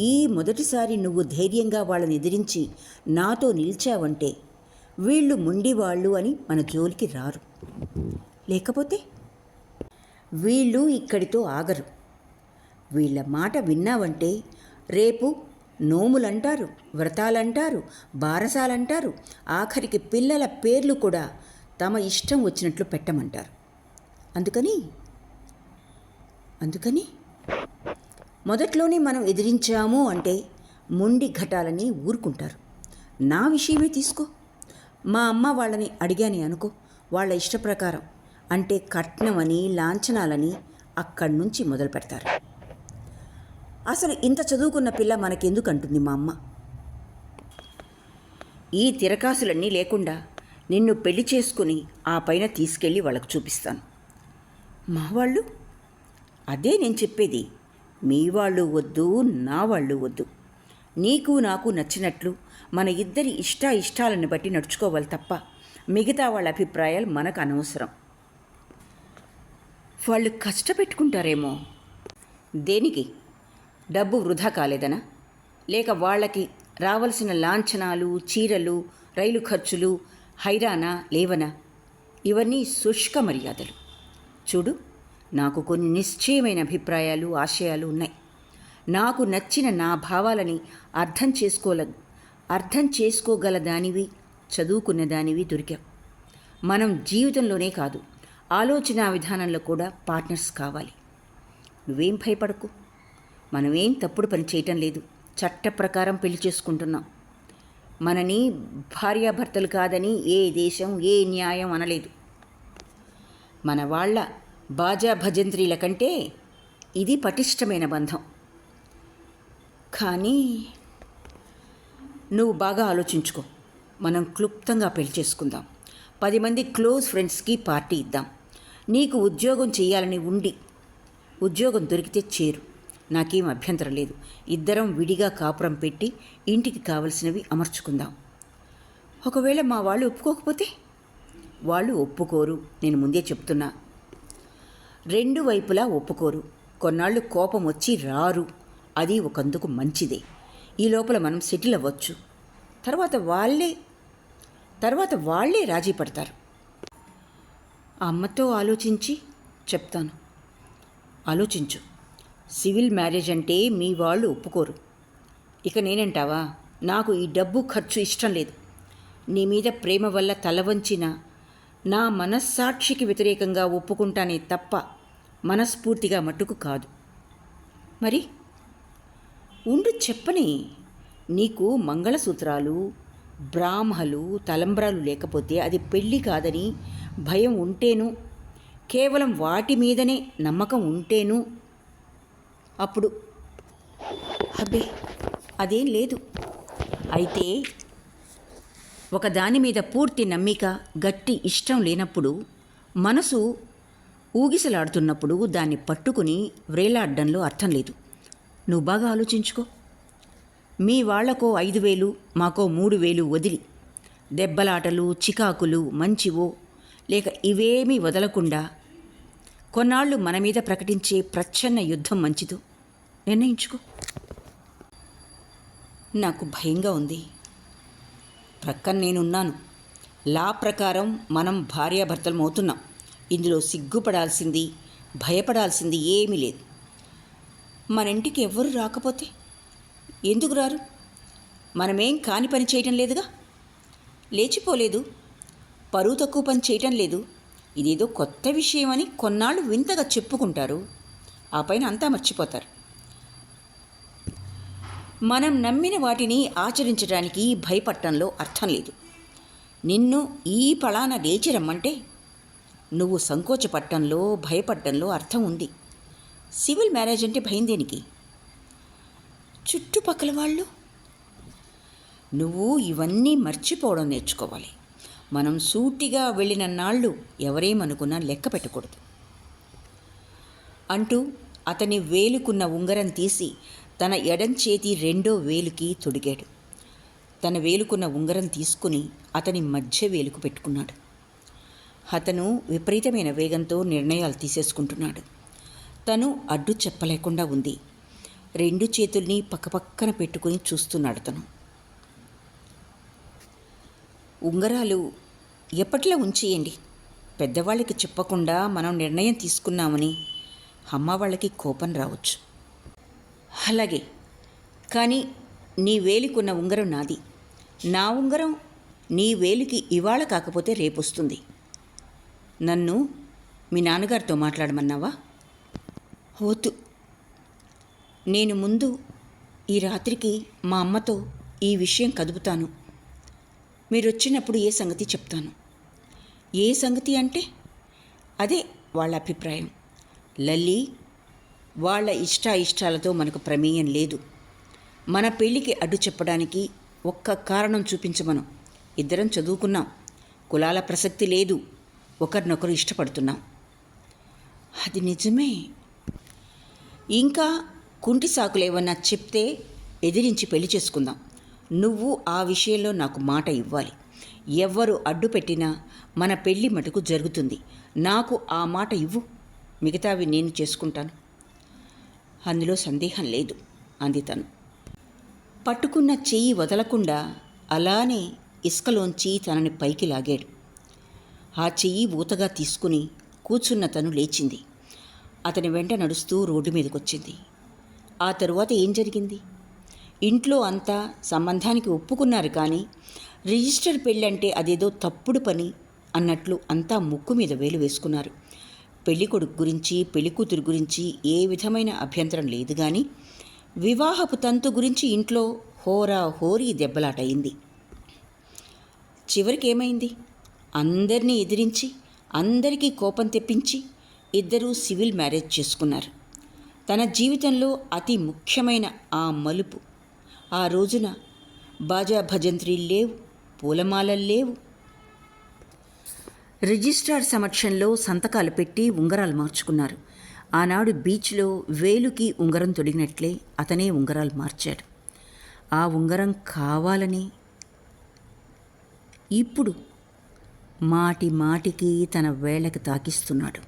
[SPEAKER 1] ఈ మొదటిసారి నువ్వు ధైర్యంగా వాళ్ళని ఎదిరించి నాతో నిలిచావంటే వీళ్ళు మొండివాళ్ళు అని మన జోలికి రారు. లేకపోతే వీళ్ళు ఇక్కడితో ఆగరు. వీళ్ళ మాట విన్నావంటే రేపు నోములంటారు, వ్రతాలంటారు, బారసాలంటారు, ఆఖరికి పిల్లల పేర్లు కూడా తమ ఇష్టం వచ్చినట్లు పెట్టమంటారు. అందుకని మొదట్లోనే మనం ఎదిరించాము అంటే మొండి ఘటాలని ఊరుకుంటారు. నా విషయమే తీసుకో. మా అమ్మ వాళ్ళని అడిగాని అనుకో, వాళ్ళ ఇష్టప్రకారం అంటే కట్నమని, లాంఛనాలని అక్కడి నుంచి మొదలు పెడతారు. అసలు ఇంత చదువుకున్న పిల్ల మనకెందుకు అంటుంది మా అమ్మ. ఈ తిరకాసులన్నీ లేకుండా నిన్ను పెళ్లి చేసుకుని ఆ పైన తీసుకెళ్ళి వాళ్ళకు చూపిస్తాను. మా వాళ్ళు? అదే నేను చెప్పేది. మీ వాళ్ళు వద్దు, నా వాళ్ళు వద్దు. నీకు నాకు నచ్చినట్లు మన ఇద్దరి ఇష్టాలను బట్టి నడుచుకోవాలి తప్ప మిగతా వాళ్ళ అభిప్రాయాలు మనకు అనవసరం. వాళ్ళు కష్టపెట్టుకుంటారేమో. దేనికి? డబ్బు వృధా కాలేదనా? లేక వాళ్ళకి రావలసిన లాంఛనాలు, చీరలు, రైలు ఖర్చులు, హైరానా లేవనా? ఇవన్నీ శుష్క మర్యాదలు. చూడు, నాకు కొన్ని నిశ్చయమైన అభిప్రాయాలు, ఆశయాలు ఉన్నాయి. నాకు నచ్చిన నా భావాలని అర్థం చేసుకోగల దానివి, చదువుకున్న దానివి దొరికావు. మనం జీవితంలోనే కాదు, ఆలోచన విధానంలో కూడా పార్ట్నర్స్ కావాలి. నువ్వేం భయపడకు. మనమేం తప్పుడు పని చేయటం లేదు. చట్ట ప్రకారం పెళ్లి చేసుకుంటున్నాం. మనని భార్యాభర్తలు కాదని ఏ దేశం ఏ న్యాయం అనలేదు. మన వాళ్ళ బాజా భజంత్రీల కంటే ఇది పటిష్టమైన బంధం. కానీ నువ్వు బాగా ఆలోచించుకో. మనం క్లుప్తంగా పెళ్లి చేసుకుందాం. 10 మంది క్లోజ్ ఫ్రెండ్స్కి పార్టీ ఇద్దాం. నీకు ఉద్యోగం చేయాలని ఉండి ఉద్యోగం దొరికితే చేరు, నాకేం అభ్యంతరం లేదు. ఇద్దరం విడిగా కాపురం పెట్టి ఇంటికి కావలసినవి అమర్చుకుందాం. ఒకవేళ మా వాళ్ళు ఒప్పుకోకపోతే? వాళ్ళు ఒప్పుకోరు, నేను ముందే చెప్తున్నా. 2 వైపులా ఒప్పుకోరు. కొన్నాళ్ళు కోపం వచ్చి రారు. అది ఒకందుకు మంచిదే. ఈ లోపల మనం సెటిల్ అవ్వచ్చు. తర్వాత వాళ్ళే రాజీ పడతారు. అమ్మతో ఆలోచించి చెప్తాను. ఆలోచించు. సివిల్ మ్యారేజ్ అంటే మీ వాళ్ళు ఒప్పుకోరు. ఇక నేనంటావా, నాకు ఈ డబ్బు ఖర్చు ఇష్టం లేదు. నీ మీద ప్రేమ వల్ల తలవంచిన నా మనస్సాక్షికి వ్యతిరేకంగా ఒప్పుకుంటానే తప్ప మనస్ఫూర్తిగా మట్టుకు కాదు. మరి ఉండు చెప్పని. నీకు మంగళసూత్రాలు, బ్రాహ్మలు, తలంబ్రాలు లేకపోతే అది పెళ్ళి కాదని భయం ఉంటేను, కేవలం వాటి మీదనే నమ్మకం ఉంటేను అప్పుడు అబ్బే అదేం లేదు. అయితే ఒకదాని మీద పూర్తి నమ్మిక, గట్టి ఇష్టం లేనప్పుడు, మనసు ఊగిసలాడుతున్నప్పుడు దాన్ని పట్టుకుని వ్రేలాడ్డంలో అర్థం లేదు. నువ్వు బాగా ఆలోచించుకో. మీ వాళ్లకో 5,000 మాకో 3,000 వదిలి దెబ్బలాటలు, చికాకులు మంచివో లేక ఇవేమీ వదలకుండా కొన్నాళ్ళు మన మీద ప్రకటించే ప్రచ్ఛన్న యుద్ధం మంచిదో నిర్ణయించుకో. నాకు భయంగా ఉంది. ప్రక్కన నేనున్నాను. లా ప్రకారం మనం భార్యాభర్తలం అవుతున్నాం. ఇందులో సిగ్గుపడాల్సింది, భయపడాల్సింది ఏమీ లేదు. మన ఇంటికి ఎవ్వరూ రాకపోతే? ఎందుకు రారు? మనమేం కాని పని చేయటం లేదుగా. లేచిపోలేదు, పరువు తక్కువ పని చేయటం లేదు. ఇదేదో కొత్త విషయం అని కొన్నాళ్ళు వింతగా చెప్పుకుంటారు. ఆ పైన అంతా మర్చిపోతారు. మనం నమ్మిన వాటిని ఆచరించడానికి భయపడటంలో అర్థం లేదు. నిన్ను ఈ పళాన లేచి రమ్మంటే నువ్వు సంకోచపడటంలో, భయపడటంలో అర్థం ఉంది. సివిల్ మ్యారేజ్ అంటే భయం దేనికి? చుట్టుపక్కల వాళ్ళు. నువ్వు ఇవన్నీ మర్చిపోవడం నేర్చుకోవాలి. మనం సూటిగా వెళ్ళిన నాళ్ళు ఎవరేమనుకున్నా లెక్క పెట్టకూడదు అంటూ అతని వేలుకున్న ఉంగరం తీసి తన ఎడం చేతి 2వ వేలుకి తొడిగాడు. తన వేలుకున్న ఉంగరం తీసుకుని అతని మధ్య వేలుకు పెట్టుకున్నాడు. అతను విపరీతమైన వేగంతో నిర్ణయాలు తీసేసుకుంటున్నాడు. తను అడ్డు చెప్పలేకుండా ఉంది. 2 చేతుల్ని పక్కపక్కన పెట్టుకుని చూస్తున్నాడు తను. ఉంగరాలు ఎప్పటిలా ఉంచేయండి. పెద్దవాళ్ళకి చెప్పకుండా మనం నిర్ణయం తీసుకున్నామని అమ్మ వాళ్ళకి కోపం రావచ్చు. అలాగే, కానీ నీ వేలికున్న ఉంగరం నాది. నా ఉంగరం నీ వేలికి ఇవాళ కాకపోతే రేపు వస్తుంది. నన్ను మీ నాన్నగారితో మాట్లాడమన్నావా? వద్దు. నేను ముందు ఈ రాత్రికి మా అమ్మతో ఈ విషయం కదుపుతాను. మీరు వచ్చినప్పుడు ఏ సంగతి చెప్తాను. ఏ సంగతి అంటే అదే వాళ్ళ అభిప్రాయం. లల్లి, వాళ్ళ ఇష్టాలతో మనకు ప్రమేయం లేదు. మన పెళ్ళికి అడ్డు చెప్పడానికి ఒక్క కారణం చూపించమను. ఇద్దరం చదువుకున్నాం. కులాల ప్రసక్తి లేదు. ఒకరినొకరు ఇష్టపడుతున్నాం. అది నిజమే. ఇంకా కుంటి సాకులేవన్నా చెప్తే ఎదిరించి పెళ్లి చేసుకుందాం. నువ్వు ఆ విషయంలో నాకు మాట ఇవ్వాలి. ఎవ్వరు అడ్డు పెట్టినా మన పెళ్ళి మటుకు జరుగుతుంది. నాకు ఆ మాట ఇవ్వు. మిగతావి నేను చేసుకుంటాను. అందులో సందేహం లేదు అంది తను. పట్టుకున్న చెయ్యి వదలకుండా అలానే ఇసుకలోంచి తనని పైకి లాగాడు. ఆ చెయ్యి ఊతగా తీసుకుని కూర్చున్న తను లేచింది. అతని వెంట నడుస్తూ రోడ్డు మీదకొచ్చింది. ఆ తరువాత ఏం జరిగింది? ఇంట్లో అంతా సంబంధానికి ఒప్పుకున్నారు. కానీ రిజిస్టర్ పెళ్ళంటే అదేదో తప్పుడు పని అన్నట్లు అంతా ముక్కు మీద వేలు వేసుకున్నారు. పెళ్ళికొడుకు గురించి, పెళ్ళికూతురు గురించి ఏ విధమైన అభ్యంతరం లేదు. కానీ వివాహపు తంతు గురించి ఇంట్లో హోరీ దెబ్బలాటయింది. చివరికి ఏమైంది? అందరినీ ఎదిరించి, అందరికీ కోపం తెప్పించి ఇద్దరూ సివిల్ మ్యారేజ్ చేసుకున్నారు. తన జీవితంలో అతి ముఖ్యమైన ఆ మలుపు. ఆ రోజున బాజా భజంత్రీలు లేవు, పూలమాలలు లేవు. రిజిస్ట్రార్ సమక్షంలో సంతకాలు పెట్టి ఉంగరాలు మార్చుకున్నారు. ఆనాడు బీచ్లో వేలుకి ఉంగరం తొడిగినట్లే అతనే ఉంగరాలు మార్చాడు. ఆ ఉంగరం కావాలని ఇప్పుడు మాటి మాటికి తన వేళ్ళకి తాకిస్తున్నాడు.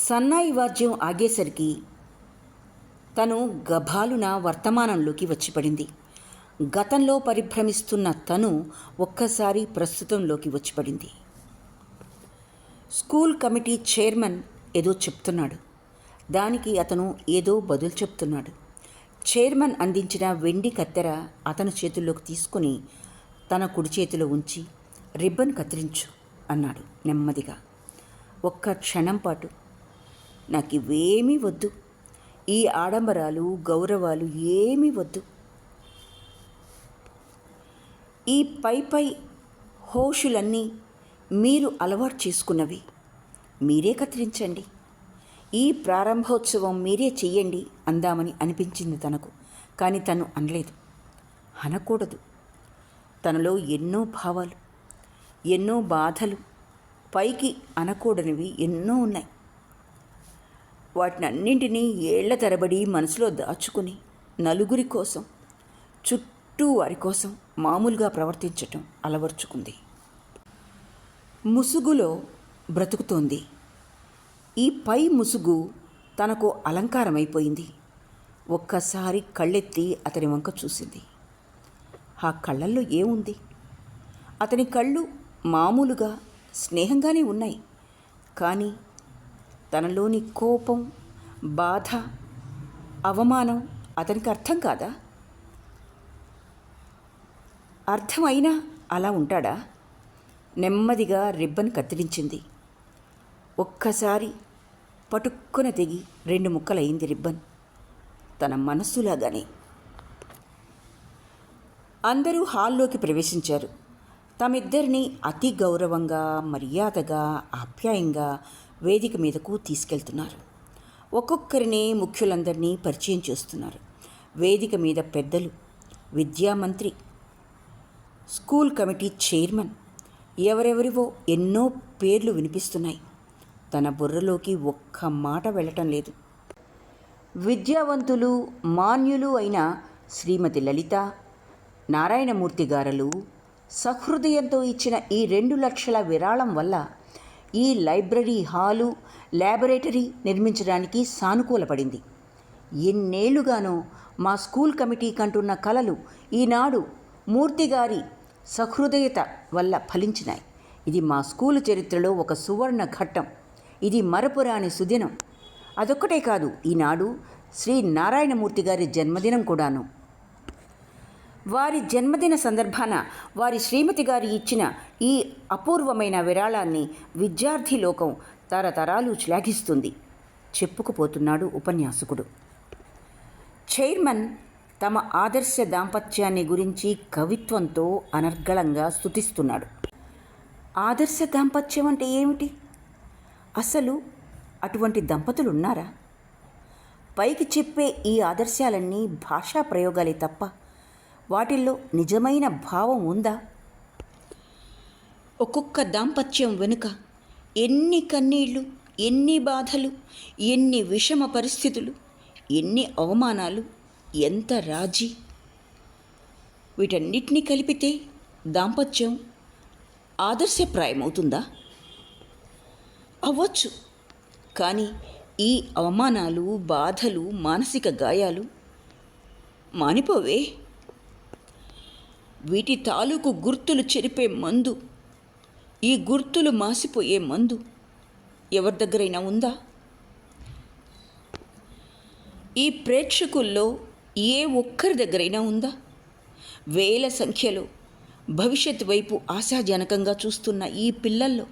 [SPEAKER 1] సన్నాయి వాద్యం ఆగేసరికి తను గభాలున వర్తమానంలోకి వచ్చిపడింది. గతంలో పరిభ్రమిస్తున్న తను ఒక్కసారి ప్రస్తుతంలోకి వచ్చిపడింది. స్కూల్ కమిటీ చైర్మన్ ఏదో చెప్తున్నాడు. దానికి అతను ఏదో బదులు చెప్తున్నాడు. చైర్మన్ అందించిన వెండి కత్తెర అతని చేతుల్లోకి తీసుకుని తన కుడి చేతిలో ఉంచి రిబ్బన్ కత్తిరించు అన్నాడు నెమ్మదిగా. ఒక్క క్షణం పాటు నాకు ఇవేమీ వద్దు, ఈ ఆడంబరాలు గౌరవాలు ఏమీ వద్దు, ఈ పై హోషులన్నీ మీరు అలవాటు చేసుకున్నవి, మీరే కత్తిరించండి, ఈ ప్రారంభోత్సవం మీరే చెయ్యండి అందామని అనిపించింది తనకు. కానీ తను అనలేదు, అనకూడదు. తనలో ఎన్నో భావాలు, ఎన్నో బాధలు, పైకి అనకూడనివి ఎన్నో ఉన్నాయి. వాటినన్నింటినీ ఏళ్ల తరబడి మనసులో దాచుకుని నలుగురి కోసం, చుట్టూ వారి కోసం మామూలుగా ప్రవర్తించటం అలవర్చుకుంది. ముసుగులో బ్రతుకుతోంది. ఈ పై ముసుగు తనకు అలంకారమైపోయింది. ఒక్కసారి కళ్ళెత్తి అతని వంక చూసింది. ఆ కళ్ళల్లో ఏముంది? అతని కళ్ళు మామూలుగా స్నేహంగానే ఉన్నాయి. కానీ తనలోని కోపం, బాధ, అవమానం అతనికి అర్థం కాదా? అర్థమైనా అలా ఉంటాడా? నెమ్మదిగా రిబ్బన్ కత్తిరించింది. ఒక్కసారి పటుక్కున తెగి 2 ముక్కలయింది రిబ్బన్. తన మనస్సులాగానే. అందరూ హాల్లోకి ప్రవేశించారు. తమిద్దరినీ అతి గౌరవంగా, మర్యాదగా, ఆప్యాయంగా వేదిక మీదకు తీసుకెళ్తున్నారు. ఒక్కొక్కరినే ముఖ్యులందరినీ పరిచయం చేస్తున్నారు. వేదిక మీద పెద్దలు, విద్యామంత్రి, స్కూల్ కమిటీ చైర్మన్, ఎవరెవరివో ఎన్నో పేర్లు వినిపిస్తున్నాయి. తన బుర్రలోకి ఒక్క మాట వెళ్ళటం లేదు. విద్యావంతులు, మాన్యులు అయిన శ్రీమతి లలిత, నారాయణమూర్తి గారలు సహృదయంతో ఇచ్చిన ఈ 2 లక్షల విరాళం వల్ల ఈ లైబ్రరీ హాలు, ల్యాబొరేటరీ నిర్మించడానికి సానుకూలపడింది. ఎన్నేళ్లుగానో మా స్కూల్ కమిటీ కంటున్న కలలు ఈనాడు మూర్తిగారి సహృదయత వల్ల ఫలించినాయి. ఇది మా స్కూలు చరిత్రలో ఒక సువర్ణ ఘట్టం. ఇది మరపురాని సుదినం. అదొక్కటే కాదు, ఈనాడు శ్రీ నారాయణమూర్తి గారి జన్మదినం కూడాను. వారి జన్మదిన సందర్భాన వారి శ్రీమతి గారి ఇచ్చిన ఈ అపూర్వమైన విరాళాన్ని విద్యార్థి లోకం తరతరాలు శ్లాఘిస్తుంది చెప్పుకుపోతున్నాడు ఉపన్యాసకుడు. చైర్మన్ తమ ఆదర్శ దాంపత్యాన్ని గురించి కవిత్వంతో అనర్గళంగా స్తుతిస్తున్నాడు. ఆదర్శ దాంపత్యం అంటే ఏమిటి? అసలు అటువంటి దంపతులు ఉన్నారా? పైకి చెప్పే ఈ ఆదర్శాలన్నీ భాషా ప్రయోగాలే తప్ప వాటిల్లో నిజమైన భావం ఉందా? ఒక్కొక్క దాంపత్యం వెనుక ఎన్ని కన్నీళ్ళు, ఎన్ని బాధలు, ఎన్ని విషమ పరిస్థితులు, ఎన్ని అవమానాలు, ఎంత రాజీ. వీటన్నిటినీ కలిపితే దాంపత్యం ఆదర్శప్రాయమవుతుందా? అవ్వచ్చు. కానీ ఈ అవమానాలు, బాధలు, మానసిక గాయాలు మానిపోవే. వీటి తాలూకు గుర్తులు చెరిపే మందు, ఈ గుర్తులు మాసిపోయే మందు ఎవరి దగ్గరైనా ఉందా? ఈ ప్రేక్షకుల్లో ఏ ఒక్కరి దగ్గరైనా ఉందా? వేల సంఖ్యలో భవిష్యత్ వైపు ఆశాజనకంగా చూస్తున్న ఈ పిల్లల్లో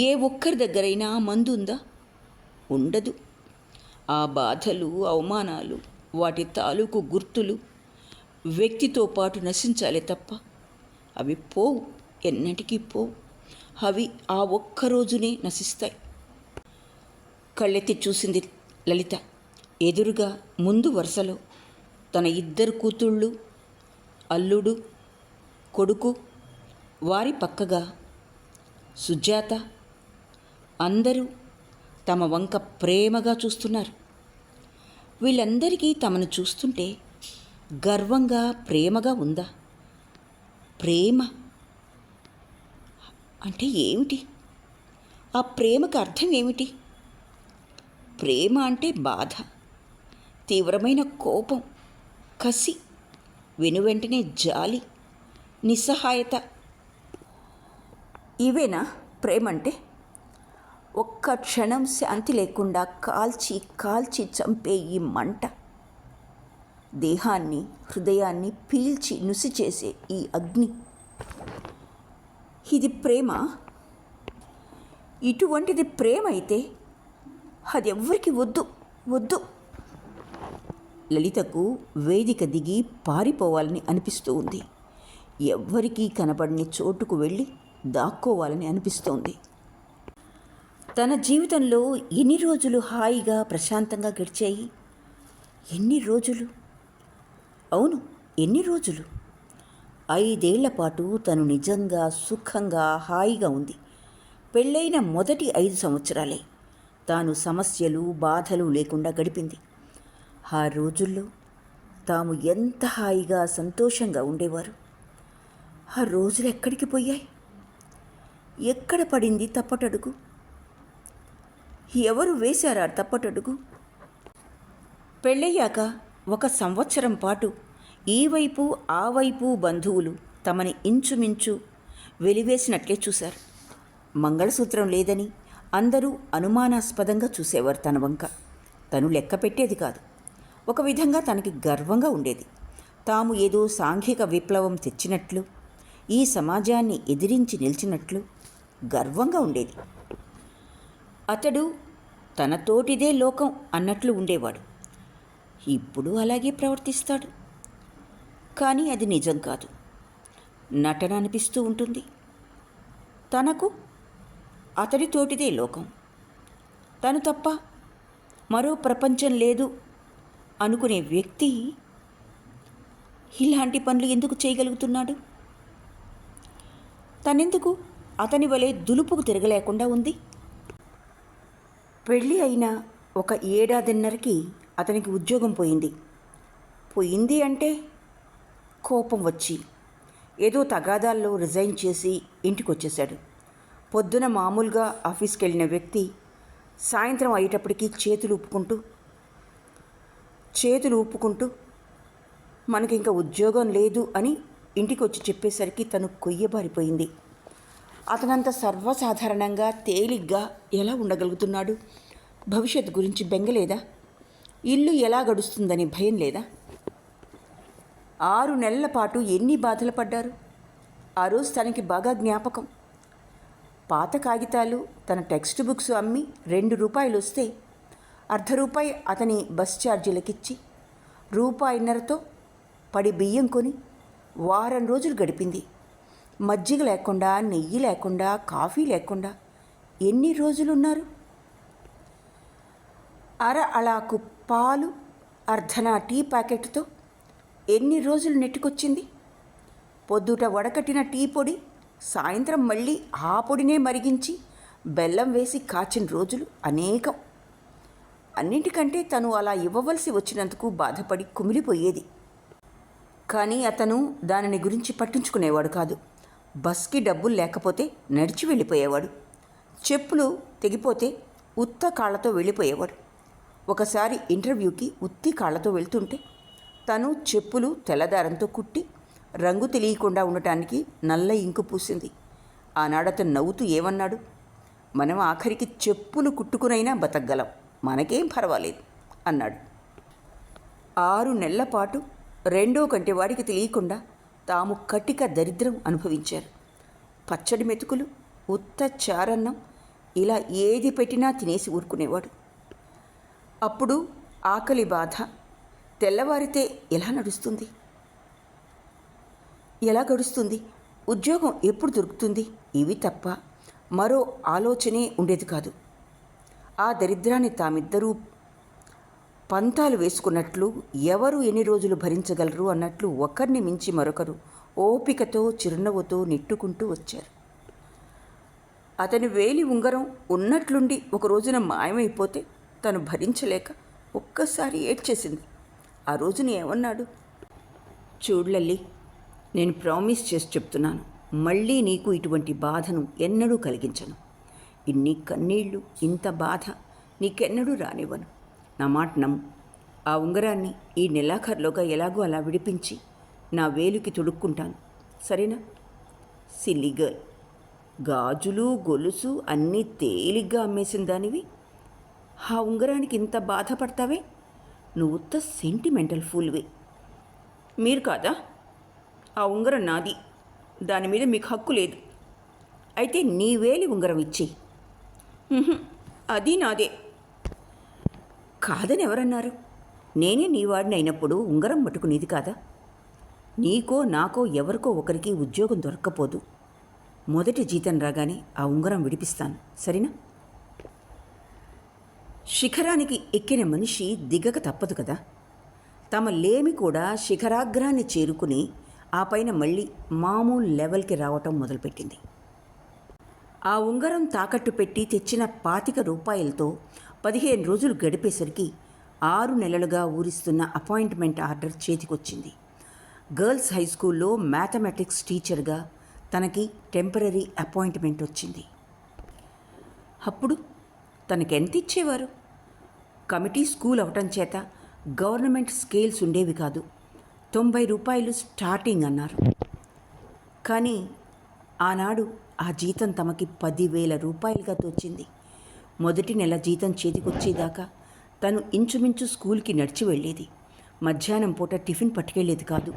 [SPEAKER 1] ఏ ఒక్కరి దగ్గరైనా మందు ఉందా? ఉండదు. ఆ బాధలు, అవమానాలు, వాటి తాలూకు గుర్తులు వ్యక్తితో పాటు నశించాలే తప్ప అవి పోవు, ఎన్నటికీ పోవు. అవి ఆ ఒక్క రోజునే నశిస్తాయి. కళ్ళెత్తి చూసింది లలిత. ఎదురుగా ముందు వరుసలో తన 2 కూతుళ్ళు, అల్లుడు, కొడుకు, వారి పక్కగా సుజాత. అందరూ తమ వంక ప్రేమగా చూస్తున్నారు. వీళ్ళందరికీ తమను చూస్తుంటే గర్వంగా, ప్రేమగా ఉందా? ప్రేమ అంటే ఏమిటి? ఆ ప్రేమకు అర్థం ఏమిటి? ప్రేమ అంటే బాధ, తీవ్రమైన కోపం, కసి, వెనువెంటనే జాలి, నిస్సహాయత. ఇవేనా ప్రేమంటే? ఒక్క క్షణం శాంతి లేకుండా కాల్చి కాల్చి చంపే ఈ మంట, దేహాన్ని, హృదయాన్ని పీల్చి నుసి చేసే ఈ అగ్ని, ఇది ప్రేమ? ఇటువంటిది ప్రేమ అయితే అది ఎవ్వరికి వద్దు, వద్దు. లలితకు వేదిక దిగి పారిపోవాలని అనిపిస్తూ ఉంది. ఎవ్వరికీ కనబడని చోటుకు వెళ్ళి దాక్కోవాలని అనిపిస్తోంది. తన జీవితంలో ఎన్ని రోజులు హాయిగా, ప్రశాంతంగా గడిచాయి? ఎన్ని రోజులు? అవును, ఎన్ని రోజులు? 5 ఏళ్ల పాటు తను నిజంగా, సుఖంగా, హాయిగా ఉంది. పెళ్ళైన మొదటి 5 సంవత్సరాలే తాను సమస్యలు, బాధలు లేకుండా గడిపింది. ఆ రోజుల్లో తాము ఎంత హాయిగా, సంతోషంగా ఉండేవారు. ఆ రోజులు ఎక్కడికి పోయాయి? ఎక్కడ పడింది తప్పటడుగు? ఎవరు వేశారా తప్పటడుగు? పెళ్ళయ్యాక 1 సంవత్సరం పాటు ఈ వైపు ఆ వైపు బంధువులు తమని ఇంచుమించు వెలివేసినట్లే చూశారు. మంగళసూత్రం లేదని అందరూ అనుమానాస్పదంగా చూసేవారు తన వంక. తను లెక్క పెట్టేది కాదు. ఒక విధంగా తనకి గర్వంగా ఉండేది. తాము ఏదో సాంఘిక విప్లవం తెచ్చినట్లు, ఈ సమాజాన్ని ఎదిరించి నిలిచినట్లు గర్వంగా ఉండేది. అతడు తనతోటిదే లోకం అన్నట్లు ఉండేవాడు. ఇప్పుడు అలాగే ప్రవర్తిస్తాడు. కానీ అది నిజం కాదు, నటన అనిపిస్తూ ఉంటుంది. తనకు అతడితోటిదే లోకం, తను తప్ప మరో ప్రపంచం లేదు అనుకునే వ్యక్తి ఇలాంటి పనులు ఎందుకు చేయగలుగుతున్నాడు? తనెందుకు అతని వలె దులుపుకు తిరగలేకుండా ఉంది? పెళ్ళి అయిన 1 ఏడాదిన్నరకి అతనికి ఉద్యోగం పోయింది. పోయింది అంటే కోపం వచ్చి ఏదో తగాదాల్లో రిజైన్ చేసి ఇంటికి వచ్చేశాడు. పొద్దున మామూలుగా ఆఫీస్కి వెళ్ళిన వ్యక్తి సాయంత్రం అయ్యేటప్పటికీ చేతులు ఊపుకుంటూ మనకి ఇంకా ఉద్యోగం లేదు అని ఇంటికి వచ్చి చెప్పేసరికి తను కొయ్యబారిపోయింది. అతనంత సర్వసాధారణంగా, తేలిగ్గా ఎలా ఉండగలుగుతున్నాడు? భవిష్యత్తు గురించి బెంగలేదా? ఇల్లు ఎలా గడుస్తుందని భయం లేదా? 6 నెలల పాటు ఎన్ని బాధలు పడ్డారు. ఆ రోజు తనకి బాగా జ్ఞాపకం. పాత కాగితాలు, తన టెక్స్ట్ బుక్స్ అమ్మి 2 రూపాయలు వస్తే ₹1 అతని బస్ ఛార్జీలకిచ్చి ₹1.50తో పడి బియ్యం కొని వారం రోజులు గడిపింది. మజ్జిగ లేకుండా, నెయ్యి లేకుండా, కాఫీ లేకుండా ఎన్ని రోజులున్నారు? అర అలాకు పాలు, అర్ధనా టీ ప్యాకెట్తో ఎన్ని రోజులు నెట్టుకొచ్చింది? పొద్దుట వడకట్టిన టీ పొడి సాయంత్రం మళ్ళీ ఆ పొడినే మరిగించి బెల్లం వేసి కాచిన రోజులు అనేకం. అన్నింటికంటే తను అలా ఇవ్వవలసి వచ్చినందుకు బాధపడి కుమిలిపోయేది. కానీ అతను దానిని గురించి పట్టించుకునేవాడు కాదు. బస్కి డబ్బులు లేకపోతే నడిచి వెళ్ళిపోయేవాడు. చెప్పులు తెగిపోతే ఉత్త కాళ్లతో వెళ్ళిపోయేవాడు. ఒకసారి ఇంటర్వ్యూకి ఉత్తి కాళ్లతో వెళ్తుంటే తను చెప్పులు తెల్లదారంతో కుట్టి రంగు తెలియకుండా ఉండటానికి నల్ల ఇంకు పూసింది. ఆనాడతను నవ్వుతూ ఏమన్నాడు? మనం ఆఖరికి చెప్పులు కుట్టుకునైనా బతకగలం, మనకేం పర్వాలేదు అన్నాడు. 6 నెలల పాటు రెండో కంటి వాడికి తెలియకుండా తాము కటిక దరిద్రం అనుభవించారు. పచ్చడి మెతుకులు, ఉత్త చారన్నం, ఇలా ఏది పెట్టినా తినేసి ఊరుకునేవాడు. అప్పుడు ఆకలి బాధ. తెల్లవారితే ఎలా నడుస్తుంది? ఎలా గడుస్తుంది? ఉద్యోగం ఎప్పుడు దొరుకుతుంది, ఇవి తప్ప మరో ఆలోచనే ఉండేది కాదు. ఆ దరిద్రాన్ని తామిద్దరూ పంతాలు వేసుకున్నట్లు, ఎవరు ఎన్ని రోజులు భరించగలరు అన్నట్లు ఒకరిని మించి మరొకరు ఓపికతో చిరునవ్వుతో నెట్టుకుంటూ వచ్చారు. అతని వేలి ఉంగరం ఉన్నట్లుండి ఒక రోజున మాయమైపోతే తను భరించలేక ఒక్కసారి ఏడ్చేసింది. ఆ రోజున ఏమన్నాడు? చూడ్లల్లి, నేను ప్రామిస్ చేసి చెప్తున్నాను, మళ్ళీ నీకు ఇటువంటి బాధను ఎన్నడూ కలిగించను. ఇన్ని కన్నీళ్ళు, ఇంత బాధ నీకెన్నడూ రానివ్వను. నా మాట నమ్ము. ఆ ఉంగరాన్ని ఈ నెలాఖరులోగా ఎలాగో అలా విడిపించి నా వేలుకి తొడుక్కుంటాను, సరేనా? సిల్లీ గర్ల్, గాజులు గొలుసు అన్నీ తేలిగ్గా అమ్మేసిన దానివి ఆ ఉంగరానికి ఇంత బాధపడతావే? నువ్వు ఉత్త సెంటిమెంటల్ ఫూల్వి. మీరు కాదా? ఆ ఉంగరం నాది, దాని మీద మీకు హక్కు లేదు. అయితే నీ వేలి ఉంగరం ఇచ్చి. అది నాదే. కాదని ఎవరన్నారు? నేనే నీ వాడిని అయినప్పుడు ఉంగరం మటుకు నీది కాదా? నీకో నాకో ఎవరికో ఒకరికి ఉద్యోగం దొరక్కపోదు. మొదటి జీతం రాగానే ఆ ఉంగరం విడిపిస్తాను, సరేనా? శిఖరానికి ఎక్కిన మనిషి దిగక తప్పదు కదా. తమ లేమి కూడా శిఖరాగ్రాన్ని చేరుకుని ఆ పైన మళ్ళీ మామూలు లెవెల్కి రావటం మొదలుపెట్టింది. ఆ ఉంగరం తాకట్టు పెట్టి తెచ్చిన 25 రూపాయలతో 15 రోజులు గడిపేసరికి 6 నెలలుగా ఊరిస్తున్న అపాయింట్మెంట్ ఆర్డర్ చేతికొచ్చింది. గర్ల్స్ హై స్కూల్లో మ్యాథమెటిక్స్ టీచర్గా తనకి టెంపరరీ అపాయింట్మెంట్ వచ్చింది. అప్పుడు తనకెంత ఇచ్చేవారు? కమిటీ స్కూల్ అవటం చేత గవర్నమెంట్ స్కేల్స్ ఉండేవి కాదు. 90 రూపాయలు స్టార్టింగ్ అన్నారు. కానీ ఆనాడు ఆ జీతం తమకి 10,000 రూపాయలుగా తోచింది. మొదటి నెల జీతం చేతికొచ్చేదాకా తను ఇంచుమించు స్కూల్కి నడిచి వెళ్ళేది. మధ్యాహ్నం పూట టిఫిన్ పట్టుకెళ్ళేది కాదు.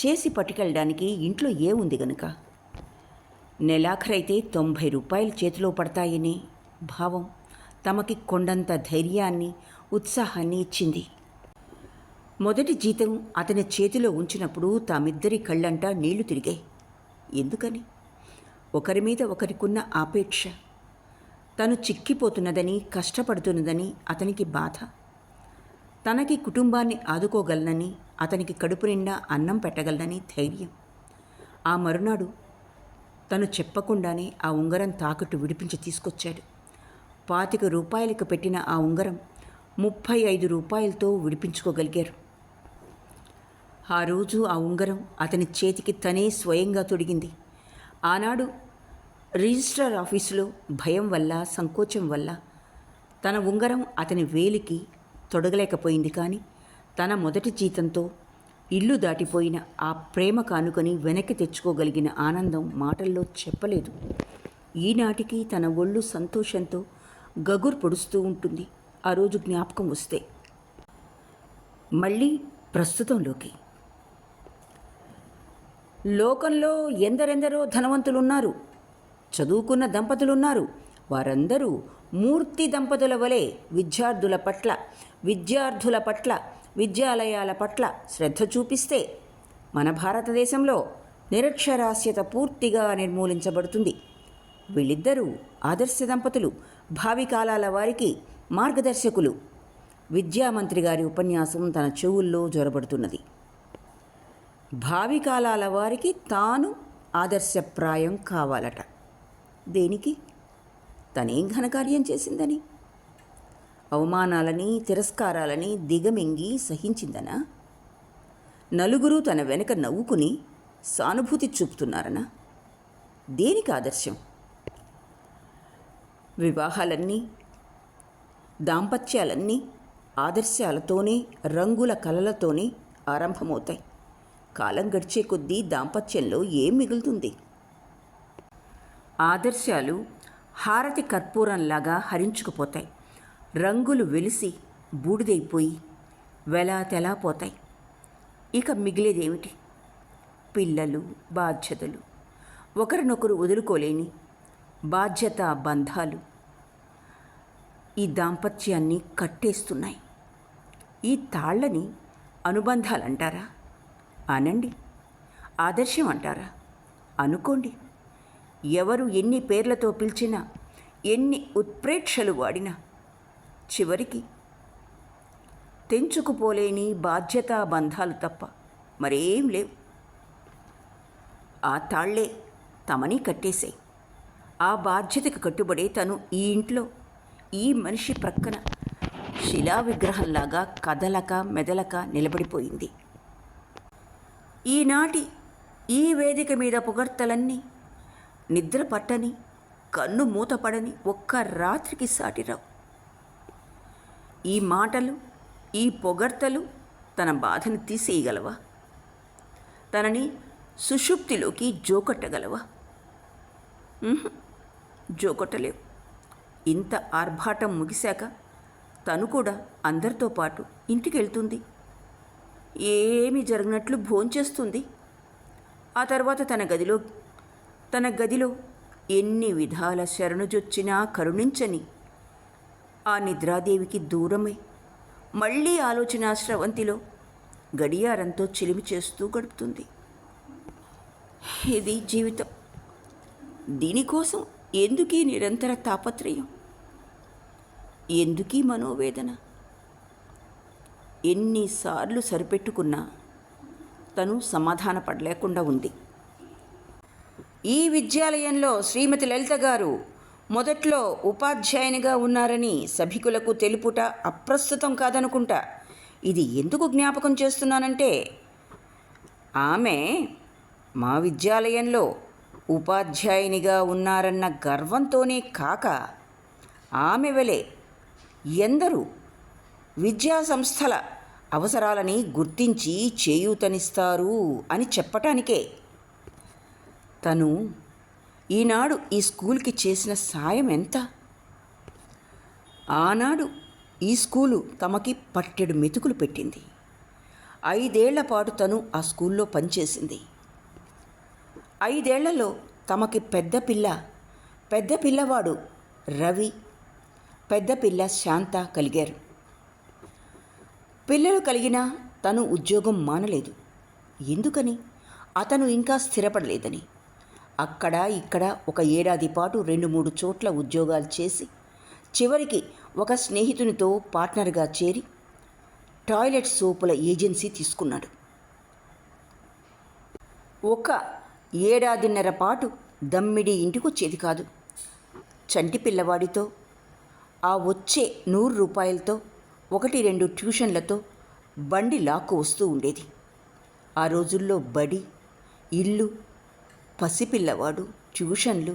[SPEAKER 1] చేసి పట్టుకెళ్ళడానికి ఇంట్లో ఏముంది గనుక. నెలాఖరైతే 90 రూపాయలు చేతిలో పడతాయనే భావం తమకి కొండంత ధైర్యాన్ని, ఉత్సాహాన్ని ఇచ్చింది. మొదటి జీతం అతని చేతిలో ఉంచినప్పుడు తామిద్దరి కళ్ళంటా నీళ్లు తిరిగాయి. ఎందుకని? ఒకరి మీద ఒకరికున్న ఆపేక్ష. తను చిక్కిపోతున్నదని, కష్టపడుతున్నదని అతనికి బాధ. తనకి కుటుంబాన్ని ఆదుకోగలనని, అతనికి కడుపు నిండా అన్నం పెట్టగలనని ధైర్యం. ఆ మరునాడు తను చెప్పకుండానే ఆ ఉంగరం తాకట్టు విడిపించి తీసుకొచ్చాడు. 25 రూపాయలకు పెట్టిన ఆ ఉంగరం 35 రూపాయలతో విడిపించుకోగలిగారు. ఆ రోజు ఆ ఉంగరం అతని చేతికి తనే స్వయంగా తొడిగింది. ఆనాడు రిజిస్ట్రార్ ఆఫీసులో భయం వల్ల, సంకోచం వల్ల తన ఉంగరం అతని వేలికి తొడగలేకపోయింది. కానీ తన మొదటి జీతంతో ఇల్లు దాటిపోయిన ఆ ప్రేమ కానుకొని వెనక్కి తెచ్చుకోగలిగిన ఆనందం మాటల్లో చెప్పలేదు. ఈనాటికి తన ఒళ్ళు సంతోషంతో గగురు పొడుస్తూ ఉంటుంది ఆ రోజు జ్ఞాపకం వస్తే. మళ్ళీ ప్రస్తుతంలోకి. లోకంలో ఎందరెందరో ధనవంతులున్నారు, చదువుకున్న దంపతులున్నారు. వారందరూ మూర్తి దంపతుల వలె విద్యార్థుల పట్ల, విద్యాలయాల పట్ల శ్రద్ధ చూపిస్తే మన భారతదేశంలో నిరక్షరాస్యత పూర్తిగా నిర్మూలించబడుతుంది. వీళ్ళిద్దరూ ఆదర్శ దంపతులు, భావి కాలాల వారికి మార్గదర్శకులు. విద్యామంత్రి గారి ఉపన్యాసం తన చెవుల్లో జొరబడుతున్నది. భావి కాలాల వారికి తాను ఆదర్శప్రాయం కావాలట. దేనికి? తనేం ఘనకార్యం చేసిందని? అవమానాలని, తిరస్కారాలని దిగమింగి సహించిందనా? నలుగురు తన వెనక నవ్వుకుని సానుభూతి చూపుతున్నారనా? దేనికి ఆదర్శం? వివాహాలన్నీ, దాంపత్యాలన్నీ ఆదర్శాలతోనే, రంగుల కలలతోనే ఆరంభమవుతాయి. కాలం గడిచే కొద్దీ దాంపత్యంలో ఏం మిగులుతుంది? ఆదర్శాలు హారతి కర్పూరంలాగా హరించుకుపోతాయి. రంగులు వెలిసి బూడిదైపోయి వెలా తెలా పోతాయి. ఇక మిగిలేదేమిటి? పిల్లలు, బాధ్యతలు, ఒకరినొకరు వదులుకోలేని బాధ్యత బంధాలు ఈ దాంపత్యాన్ని కట్టేస్తున్నాయి. ఈ తాళ్ళని అనుబంధాలంటారా? అనండి. ఆదర్శం అంటారా? అనుకోండి, ఎవరు ఎన్ని పేర్లతో పిలిచినా, ఎన్ని ఉత్ప్రేక్షలు వాడినా చివరికి తెంచుకుపోలేని బాధ్యతా బంధాలు తప్ప మరేం లేవు. ఆ తాళ్లే తమని కట్టేశాయి. ఆ బాధ్యతకు కట్టుబడే తను ఈ ఇంట్లో ఈ మనిషి ప్రక్కన శిలా విగ్రహంలాగా కదలక మెదలక నిలబడిపోయింది. ఈనాటి ఈ వేదిక మీద పొగడ్తలన్నీ నిద్ర పట్టని, కన్ను మూతపడని ఒక్క రాత్రికి సాటిరావు. ఈ మాటలు, ఈ పొగడ్తలు తన బాధను తీసేయగలవా? తనని సుషుప్తిలోకి జోకొట్టగలవా? జోకొట్టలేవు. ఇంత ఆర్భాటం ముగిశాక తను కూడా అందరితో పాటు ఇంటికి వెళ్తుంది. ఏమీ జరిగినట్లు భోంచేస్తుంది. ఆ తర్వాత తన గదిలో ఎన్ని విధాల శరణుజొచ్చినా కరుణించని ఆ నిద్రాదేవికి దూరమై మళ్ళీ ఆలోచనా స్రవంతిలో గడియారంతో చిలిమి చేస్తూ గడుపుతుంది. ఇది జీవితం. దీనికోసం ఎందుకీ నిరంతర తాపత్రయం? ఎందుకీ మనోవేదన? ఎన్నిసార్లు సరిపెట్టుకున్నా తను సమాధానపడలేకుండా ఉంది. ఈ విద్యాలయంలో శ్రీమతి లలిత గారు మొదట్లో ఉపాధ్యాయునిగా ఉన్నారని సభికులకు తెలుపుట అప్రస్తుతం కాదనుకుంటా. ఇది ఎందుకు జ్ఞాపకం చేస్తున్నానంటే, ఆమె మా విద్యాలయంలో ఉపాధ్యాయునిగా ఉన్నారన్న గర్వంతోనే కాక, ఆమె వలె ఎందరూ విద్యా సంస్థల అవసరాలని గుర్తించి చేయూతనిస్తారు అని చెప్పటానికే తను ఈనాడు ఈ స్కూల్కి చేసిన సాయం ఎంత? ఆనాడు ఈ స్కూలు తమకి పట్టెడు మెతుకులు పెట్టింది. 5 ఏళ్ల పాటు తను ఆ స్కూల్లో పనిచేసింది. 5 ఏళ్లలో తమకి పెద్ద పిల్లవాడు రవి, పెద్ద పిల్ల శాంత కలిగారు. పిల్లలు కలిగినా తను ఉద్యోగం మానలేదు. ఎందుకని? అతను ఇంకా స్థిరపడలేదని. అక్కడ ఇక్కడ ఒక ఏడాది పాటు 2-3 చోట్ల ఉద్యోగాలు చేసి చివరికి ఒక స్నేహితునితో పార్ట్నర్గా చేరి టాయిలెట్ సోపుల ఏజెన్సీ తీసుకున్నాడు. 1 ఏడాదిన్నర పాటు దమ్మిడి ఇంటికొచ్చేది కాదు. చంటి పిల్లవాడితో ఆ వచ్చే 100 రూపాయలతో 1-2 ట్యూషన్లతో బండి లాక్కు వస్తూ ఉండేది. ఆ రోజుల్లో బడి, ఇల్లు, పసిపిల్లవాడు, ట్యూషన్లు,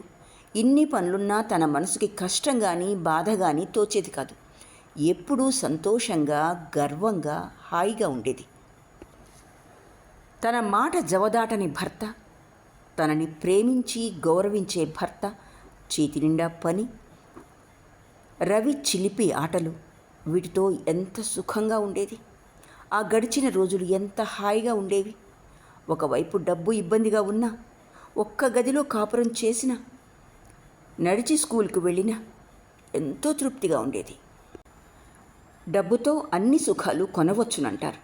[SPEAKER 1] ఇన్ని పనులున్నా తన మనసుకి కష్టం కానీ బాధ కానీ తోచేది కాదు. ఎప్పుడూ సంతోషంగా, గర్వంగా, హాయిగా ఉండేది. తన మాట జవదాటని భర్త, తనని ప్రేమించి గౌరవించే భర్త, చేతి నిండా పని, రవి చిలిపి ఆటలు, వీటితో ఎంత సుఖంగా ఉండేది. ఆ గడిచిన రోజులు ఎంత హాయిగా ఉండేవి. ఒకవైపు డబ్బు ఇబ్బందిగా ఉన్నా, ఒక్క గదిలో కాపురం చేసినా, నడిచి స్కూల్కి వెళ్ళినా ఎంతో తృప్తిగా ఉండేది. డబ్బుతో అన్ని సుఖాలు కొనవచ్చునంటారు,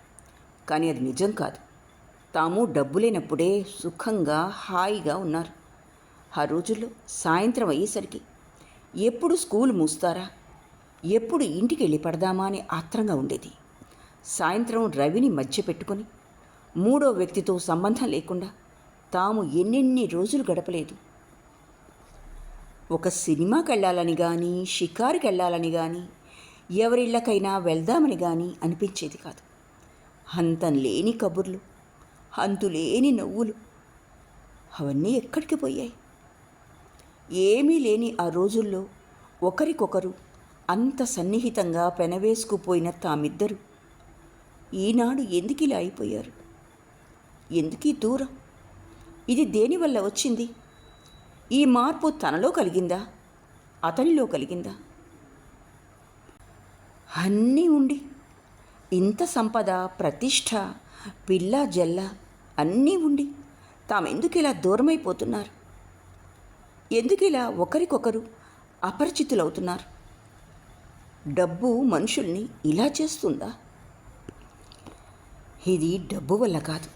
[SPEAKER 1] కానీ అది నిజం కాదు. తాము డబ్బు లేనప్పుడే సుఖంగా హాయిగా ఉన్నారు. ఆ రోజుల్లో సాయంత్రం అయ్యేసరికి ఎప్పుడు స్కూల్ మూస్తారా, ఎప్పుడు ఇంటికి వెళ్ళి పడదామా అని ఆత్రంగా ఉండేది. సాయంత్రం రవిని మధ్య పెట్టుకొని 3వ వ్యక్తితో సంబంధం లేకుండా తాము ఎన్నెన్ని రోజులు గడపలేదు. ఒక సినిమాకి వెళ్ళాలని కానీ, షికారుకి వెళ్ళాలని కానీ, ఎవరిళ్ళకైనా వెళ్దామని కానీ అనిపించేది కాదు. అంతం లేని కబుర్లు, అంతులేని నవ్వులు, అవన్నీ ఎక్కడికి పోయాయి? ఏమీ లేని ఆ రోజుల్లో ఒకరికొకరు అంత సన్నిహితంగా పెనవేసుకుపోయిన తామిద్దరు ఈనాడు ఎందుకిలా అయిపోయారు? ఎందుకీ దూరం? ఇది దేనివల్ల వచ్చింది? ఈ మార్పు తనలో కలిగిందా, అతనిలో కలిగిందా? అన్నీ ఉండి ఇంత సంపద, ప్రతిష్ట, పిల్ల జల్ల అన్నీ ఉండి తామెందుకు ఇలా దూరమైపోతున్నారు? ఎందుకిలా ఒకరికొకరు అపరిచితులవుతున్నారు? డబ్బు మనుషుల్ని ఇలా చేస్తుందా? ఇది డబ్బు వల్ల కాదు,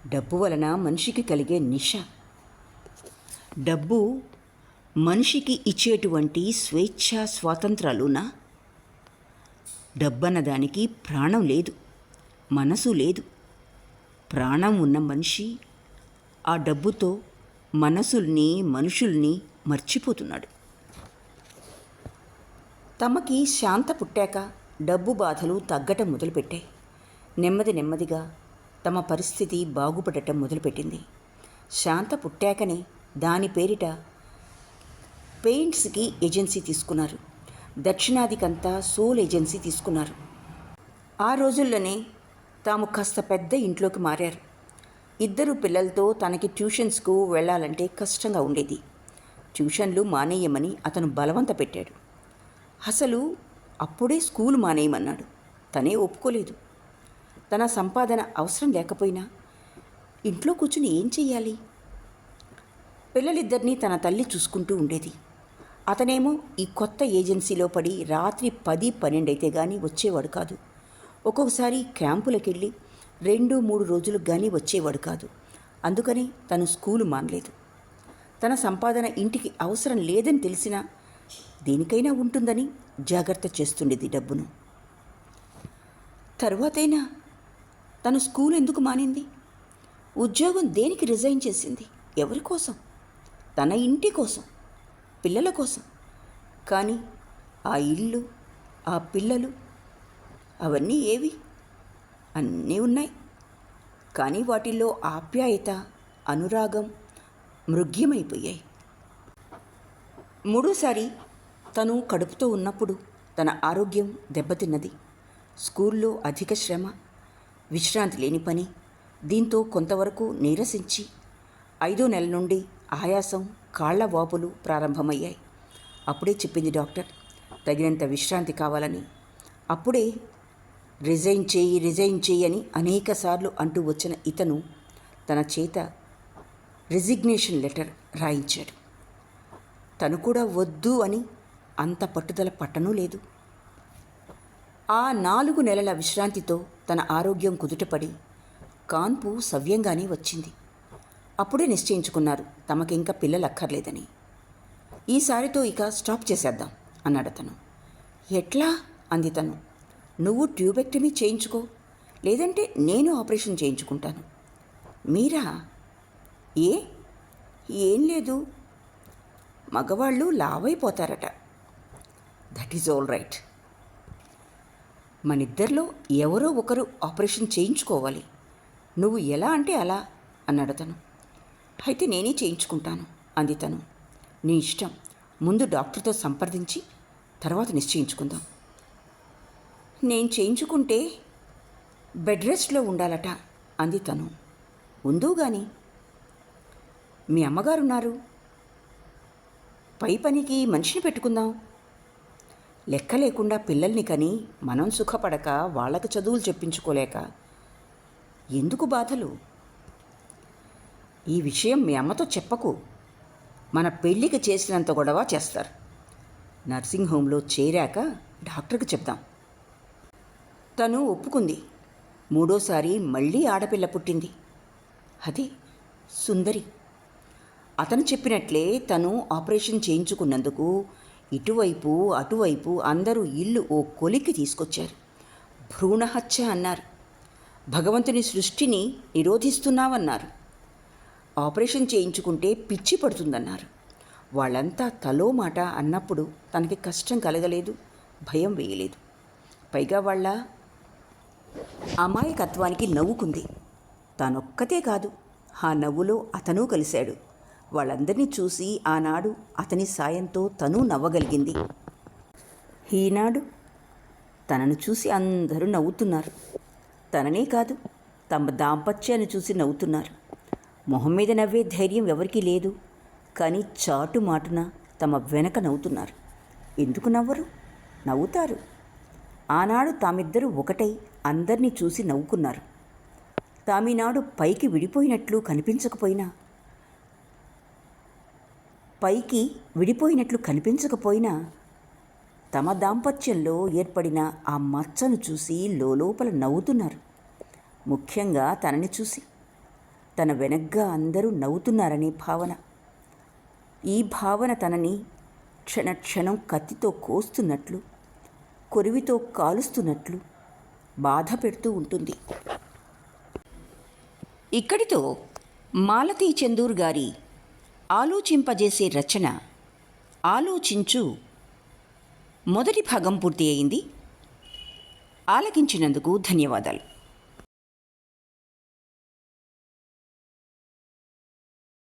[SPEAKER 1] డబ్బు వలన మనిషికి కలిగే నిష. డబ్బు మనిషికి ఇచ్చేటువంటి స్వేచ్ఛ స్వాతంత్రాలునా? డబ్బన్న దానికి ప్రాణం లేదు, మనసు లేదు. ప్రాణం ఉన్న మనిషి ఆ డబ్బుతో మనసుల్ని మనుషుల్ని మర్చిపోతున్నాడు. తమకి శాంత పుట్టాక డబ్బు బాధలు తగ్గటం మొదలుపెట్టాయి. నెమ్మదిగా తమ పరిస్థితి బాగుపడటం మొదలుపెట్టింది. శాంత పుట్టాకనే దాని పేరిట పెయింట్స్కి ఏజెన్సీ తీసుకున్నారు. దక్షిణాదికంతా సోల్ ఏజెన్సీ తీసుకున్నారు. ఆ రోజుల్లోనే తాము కాస్త పెద్ద ఇంట్లోకి మారారు. 2 పిల్లలతో తనకి ట్యూషన్స్కు వెళ్ళాలంటే కష్టంగా ఉండేది. ట్యూషన్లు మానేయమని అతను బలవంత పెట్టాడు. అసలు అప్పుడే స్కూలు మానేయమన్నాడు. తనే ఒప్పుకోలేదు. తన సంపాదన అవసరం లేకపోయినా ఇంట్లో కూర్చుని ఏం చెయ్యాలి? పిల్లలిద్దరినీ తన తల్లి చూసుకుంటూ ఉండేది. అతనేమో ఈ కొత్త ఏజెన్సీలో పడి రాత్రి 10-12 అయితే కానీ వచ్చేవాడు కాదు. ఒక్కొక్కసారి క్యాంపులకెళ్ళి 2-3 రోజులకు కానీ వచ్చేవాడు కాదు. అందుకని తను స్కూలు మానలేదు. తన సంపాదన ఇంటికి అవసరం లేదని తెలిసినా దేనికైనా ఉంటుందని జాగ్రత్త చేస్తుండేది డబ్బును. తరువాతైనా తను స్కూల్ ఎందుకు మానింది? ఉద్యోగం దేనికి రిజైన్ చేసింది? ఎవరి కోసం? తన ఇంటి కోసం, పిల్లల కోసం. కానీ ఆ ఇల్లు, ఆ పిల్లలు అవన్నీ ఏవి? అన్నీ ఉన్నాయి. కానీ వాటిల్లో ఆప్యాయత, అనురాగం మృగ్యమైపోయాయి. మూడోసారి తను కడుపుతో ఉన్నప్పుడు తన ఆరోగ్యం దెబ్బతిన్నది. స్కూల్లో అధిక శ్రమ, విశ్రాంతి లేని పని. దీంతో కొంతవరకు నీరసించి 5వ నెల నుండి ఆయాసం, కాళ్ల వాపులు ప్రారంభమయ్యాయి. అప్పుడే చెప్పింది డాక్టర్ తగినంత విశ్రాంతి కావాలని. అప్పుడే రిజైన్ చేయి అని అనేకసార్లు అంటూ వచ్చిన ఇతను తన చేత రిజిగ్నేషన్ లెటర్ రాయించాడు. తను కూడా వద్దు అని అంత పట్టుదల పట్టనూ లేదు. ఆ 4 నెలల విశ్రాంతితో తన ఆరోగ్యం కుదుటపడి కాన్పు సవ్యంగానే వచ్చింది. అప్పుడే నిశ్చయించుకున్నారు తమకింక పిల్లలు అక్కర్లేదని. ఈసారితో ఇక స్టాప్ చేసేద్దాం అన్నాడతను. ఎట్లా? అంది తను. నువ్వు ట్యూబెక్టమీ చేయించుకో, లేదంటే నేను ఆపరేషన్ చేయించుకుంటాను. మీరా? ఏం లేదు, మగవాళ్ళు లావైపోతారట. That is all right. మనిద్దరిలో ఎవరో ఒకరు ఆపరేషన్ చేయించుకోవాలి. నువ్వు ఎలా అంటే అలా అన్నాడతను. అయితే నేనే చేయించుకుంటాను అంది తను. నీ ఇష్టం, ముందు డాక్టర్తో సంప్రదించి తర్వాత నిశ్చయించుకుందాం. నేను చేయించుకుంటే బెడ్ రెస్ట్లో ఉండాలట అంది తను. ఉందో గాని, మీ అమ్మగారున్నారు, పై పనికి మనిషిని పెట్టుకుందాం. లెక్క లేకుండా పిల్లల్ని కని మనం సుఖపడక వాళ్ళకి చదువులు చెప్పించుకోలేక ఎందుకు బాధలు? ఈ విషయం మీ అమ్మతో చెప్పకు. మన పెళ్ళికి చేసినంత గొడవ చేస్తారు. నర్సింగ్ హోంలో చేరాక డాక్టర్కి చెప్దాం. తను ఒప్పుకుంది. 3వసారి మళ్ళీ ఆడపిల్ల పుట్టింది. అది సుందరి. అతను చెప్పినట్లే తను ఆపరేషన్ చేయించుకున్నందుకు ఇటువైపు అటువైపు అందరూ ఇల్లు ఓ కొలిక్కి తీసుకొచ్చారు. భ్రూణహత్య అన్నారు. భగవంతుని సృష్టిని నిరోధిస్తున్నావన్నారు. ఆపరేషన్ చేయించుకుంటే పిచ్చి పడుతుందన్నారు. వాళ్ళంతా తలో మాట అన్నప్పుడు తనకి కష్టం కలగలేదు, భయం వేయలేదు. పైగా వాళ్ళ అమాయకత్వానికి నవ్వుకుంది. తానొక్కతే కాదు, ఆ నవ్వులో అతనూ కలిశాడు. వాళ్ళందరినీ చూసి ఆనాడు అతని సాయంతో తనూ నవ్వగలిగింది. ఈనాడు తనను చూసి అందరూ నవ్వుతున్నారు. తననే కాదు, తమ దాంపత్యాన్ని చూసి నవ్వుతున్నారు. మొహం మీద నవ్వే ధైర్యం ఎవరికీ లేదు, కానీ చాటు మాటున తమ వెనక నవ్వుతున్నారు. ఎందుకు నవ్వరు? నవ్వుతారు. ఆనాడు తామిద్దరూ ఒకటై అందరినీ చూసి నవ్వుకున్నారు. తామీనాడు పైకి విడిపోయినట్లు కనిపించకపోయినా తమ దాంపత్యంలో ఏర్పడిన ఆ మచ్చను చూసి లోపల నవ్వుతున్నారు. ముఖ్యంగా తనని చూసి. తన వెనగ్గా అందరూ నవ్వుతున్నారనే భావన. ఈ భావన తనని క్షణక్షణం కత్తితో కోస్తున్నట్లు, కొరివితో కాలుస్తున్నట్లు బాధ పెడుతూ ఉంటుంది. ఇక్కడితో మాలతీ చందూర్ గారి ఆలోచింపజేసే రచన ఆలోచించు మొదటి భాగం పూర్తి అయింది. ఆలకించినందుకు ధన్యవాదాలు.